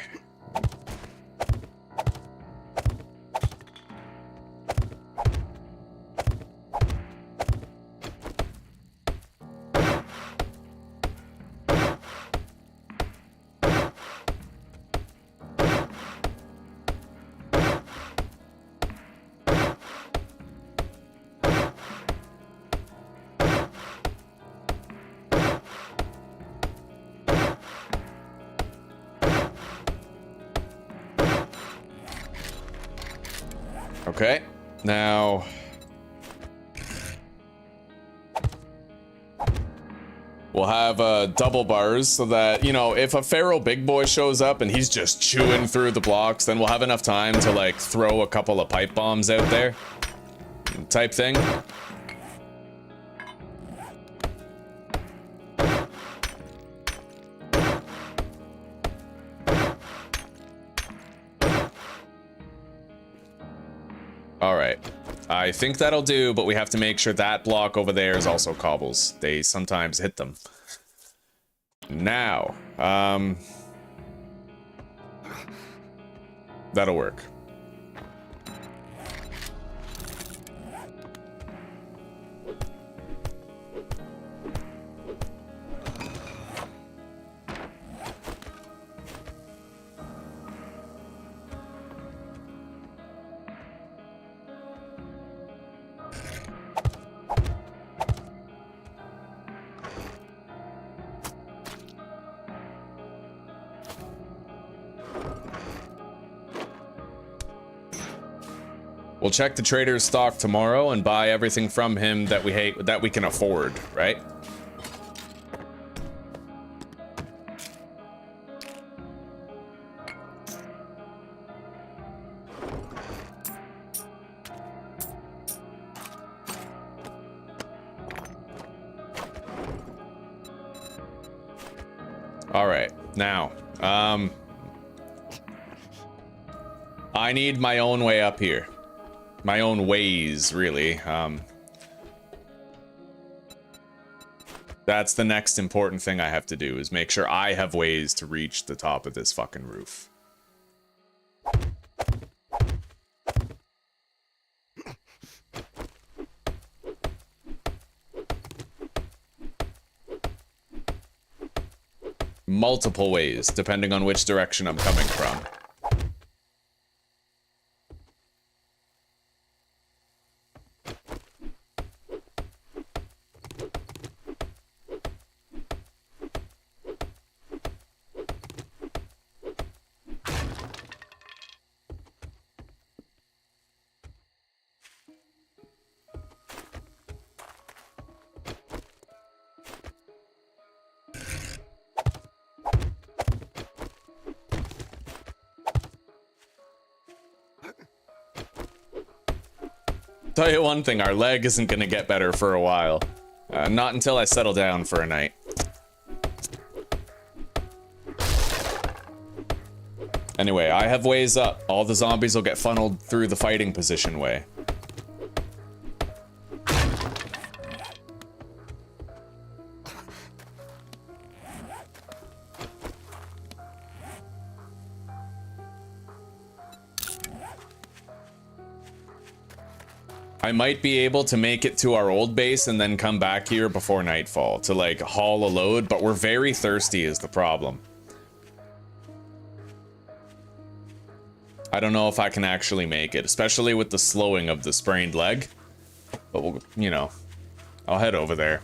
Okay, now we'll have double bars so that, you know, if a feral big boy shows up and he's just chewing through the blocks, then we'll have enough time to like throw a couple of pipe bombs out there type thing. All right, I think that'll do, but we have to make sure that block over there is also cobbles. They sometimes hit them. Now, that'll work. We'll check the trader's stock tomorrow and buy everything from him that we can afford, right? All right, now, I need my own way up here. My own ways, really. That's the next important thing I have to do, is make sure I have ways to reach the top of this fucking roof. Multiple ways, depending on which direction I'm coming from. Tell you one thing, our leg isn't gonna get better for a while. Not until I settle down for a night. Anyway, I have ways up. All the zombies will get funneled through the fighting position way. I might be able to make it to our old base and then come back here before nightfall to like haul a load, but we're very thirsty is the problem. I don't know if I can actually make it, especially with the slowing of the sprained leg. But we'll, you know, I'll head over there.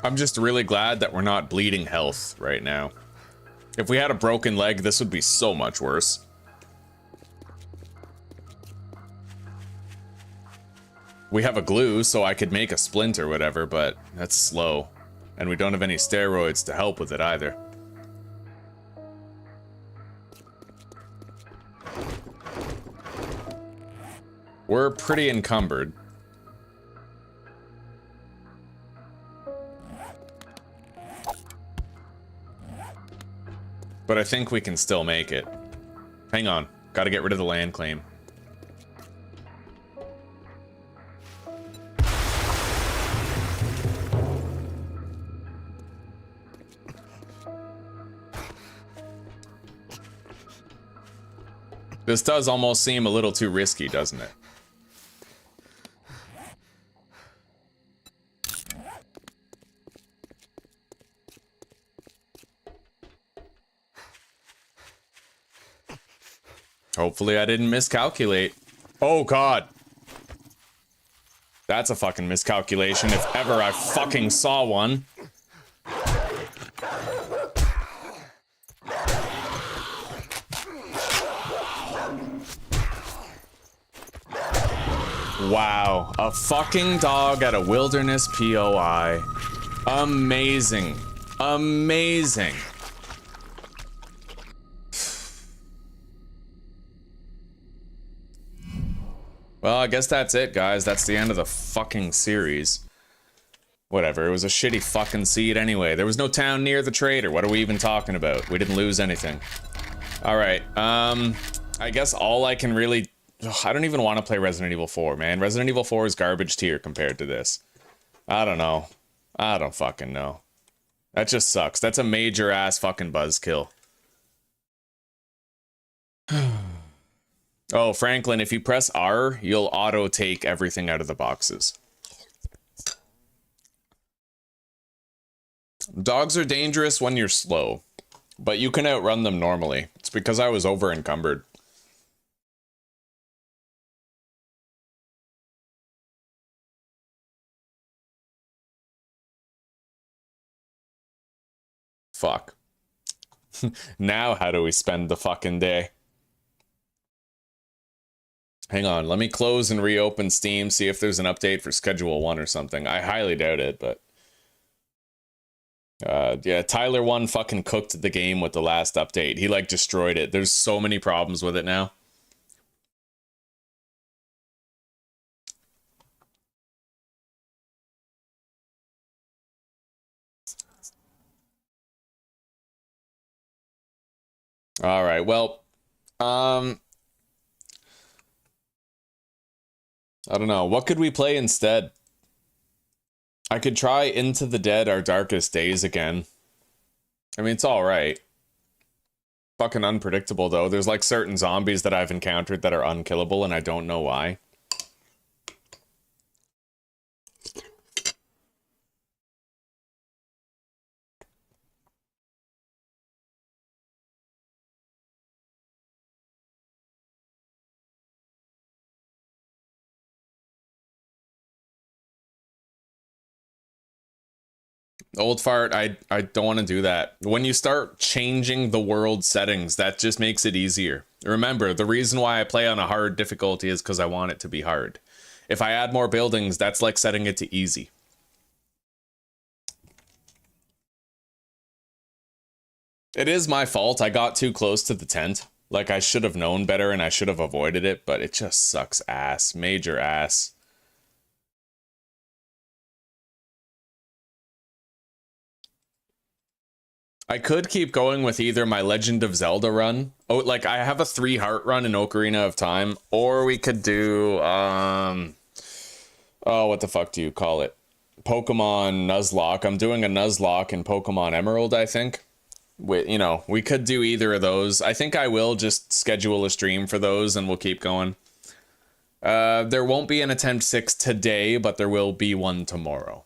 I'm just really glad that we're not bleeding health right now. If we had a broken leg, this would be so much worse. We have a glue, so I could make a splint or whatever, but that's slow. And we don't have any steroids to help with it either. We're pretty encumbered. But I think we can still make it. Hang on. Gotta get rid of the land claim. This does almost seem a little too risky, doesn't it? Hopefully I didn't miscalculate. Oh god. That's a fucking miscalculation if ever I fucking saw one. Wow, a fucking dog at a wilderness POI. Amazing. Amazing. Well, I guess that's it, guys. That's the end of the fucking series. Whatever, it was a shitty fucking seed anyway. There was no town near the trader. What are we even talking about? We didn't lose anything. Alright, I guess all I can really... Ugh, I don't even want to play Resident Evil 4, man. Resident Evil 4 is garbage tier compared to this. I don't know. I don't fucking know. That just sucks. That's a major ass fucking buzzkill. Oh, Franklin, if you press R, you'll auto take everything out of the boxes. Dogs are dangerous when you're slow, but you can outrun them normally. It's because I was over encumbered. Fuck. Now how do we spend the fucking day? Hang on, let me close and reopen Steam, see if there's an update for Schedule 1 or something. I highly doubt it, but... yeah, Tyler 1 fucking cooked the game with the last update. He, like, destroyed it. There's so many problems with it now. Alright, well... I don't know. What could we play instead? I could try Into the Dead, Our Darkest Days again. I mean, it's alright. Fucking unpredictable, though. There's, like, certain zombies that I've encountered that are unkillable, and I don't know why. Old fart, I don't want to do that. When you start changing the world settings, that just makes it easier. Remember, the reason why I play on a hard difficulty is because I want it to be hard. If I add more buildings, that's like setting it to easy. It is my fault. I got too close to the tent. Like, I should have known better and I should have avoided it, but it just sucks ass. Major ass. I could keep going with either my Legend of Zelda run. Oh, like, I have a 3 heart run in Ocarina of Time. Or we could do, oh, what the fuck do you call it? Pokemon Nuzlocke. I'm doing a Nuzlocke in Pokemon Emerald, I think. We could do either of those. I think I will just schedule a stream for those and we'll keep going. There won't be an attempt 6 today, but there will be one tomorrow.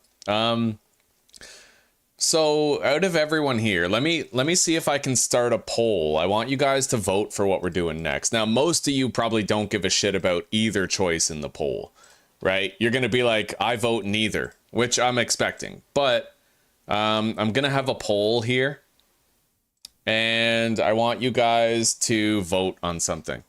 So out of everyone here, let me see if I can start a poll. I want you guys to vote for what we're doing next. Now, most of you probably don't give a shit about either choice in the poll, right? You're going to be like, I vote neither, which I'm expecting. But I'm going to have a poll here. And I want you guys to vote on something.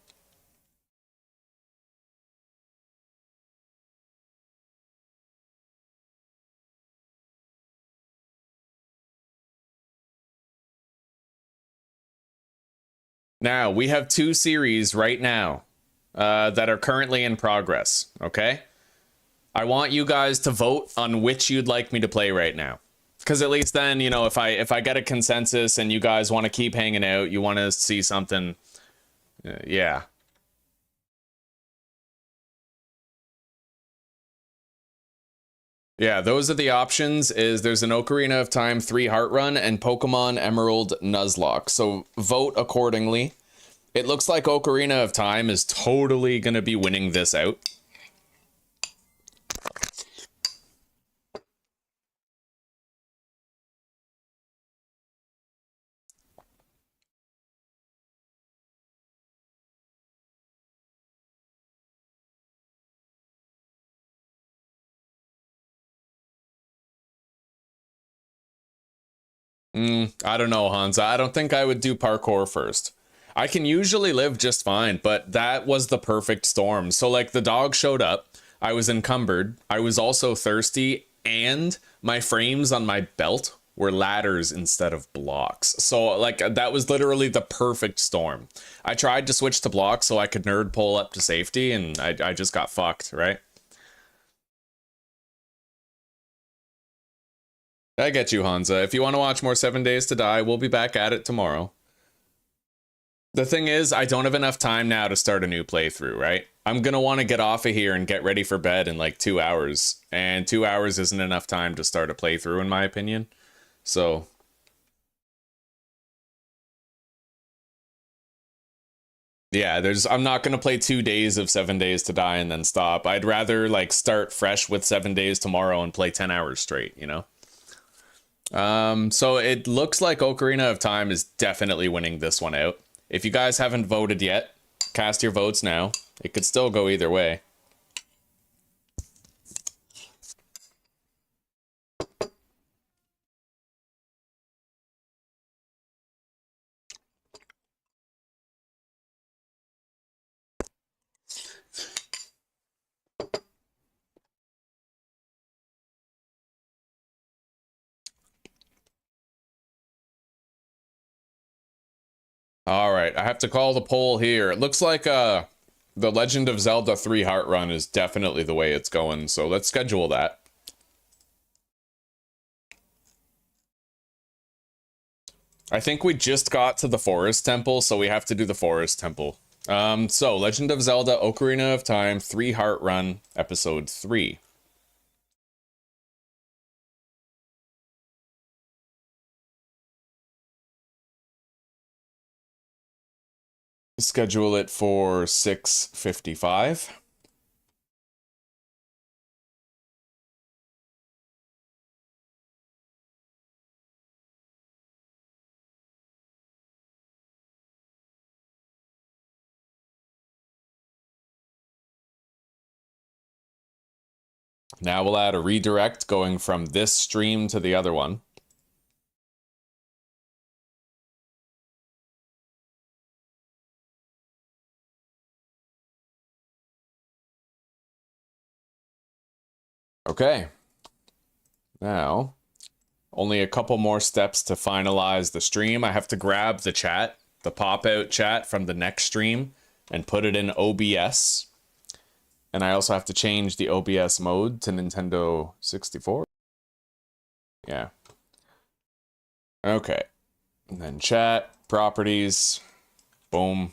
Now, we have 2 series right now that are currently in progress, okay? I want you guys to vote on which you'd like me to play right now. Because at least then, you know, if I get a consensus and you guys want to keep hanging out, you want to see something, yeah. Yeah, those are the options. Is there's an Ocarina of Time 3 heart run and Pokemon Emerald Nuzlocke. So vote accordingly. It looks like Ocarina of Time is totally going to be winning this out. I don't know, Hansa. I don't think I would do parkour first. I can usually live just fine, but that was the perfect storm. So, like, the dog showed up, I was encumbered, I was also thirsty, and my frames on my belt were ladders instead of blocks. So, like, that was literally the perfect storm. I tried to switch to blocks so I could nerd pull up to safety, and I just got fucked, right? I get you, Hansa. If you want to watch more 7 Days to Die, we'll be back at it tomorrow. The thing is, I don't have enough time now to start a new playthrough, right? I'm going to want to get off of here and get ready for bed in like 2 hours. And 2 hours isn't enough time to start a playthrough, in my opinion. So... yeah, I'm not going to play 2 days of 7 Days to Die and then stop. I'd rather like start fresh with 7 days tomorrow and play 10 hours straight, you know? So it looks like Ocarina of Time is definitely winning this one out. If you guys haven't voted yet, cast your votes now. It could still go either way. All right, I have to call the poll here. It looks like the Legend of Zelda 3 heart run is definitely the way it's going, so let's schedule that. I think we just got to the Forest Temple, so we have to do the Forest Temple. So Legend of Zelda Ocarina of Time 3 heart run episode 3. Schedule it for 6:55. Now we'll add a redirect going from this stream to the other one. Okay. Now, only a couple more steps to finalize the stream. I have to grab the chat, the pop-out chat from the next stream, and put it in OBS. And I also have to change the OBS mode to Nintendo 64. Yeah. Okay. And then chat, properties, boom.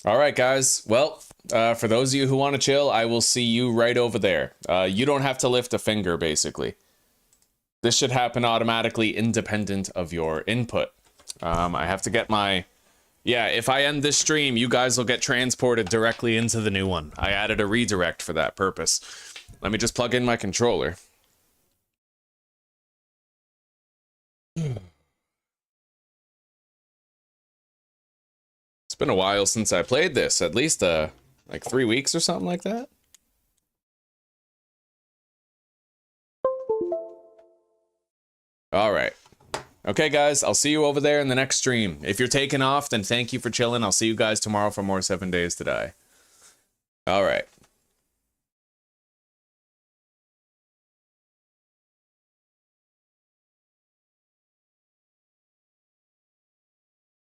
All right, guys. Well, for those of you who want to chill, I will see you right over there. You don't have to lift a finger, basically. This should happen automatically independent of your input. I have to get my... Yeah, if I end this stream, you guys will get transported directly into the new one. I added a redirect for that purpose. Let me just plug in my controller. It's been a while since I played this. At least, like 3 weeks or something like that. All right. Okay, guys, I'll see you over there in the next stream. If you're taking off, then thank you for chilling. I'll see you guys tomorrow for more 7 Days to Die. All right.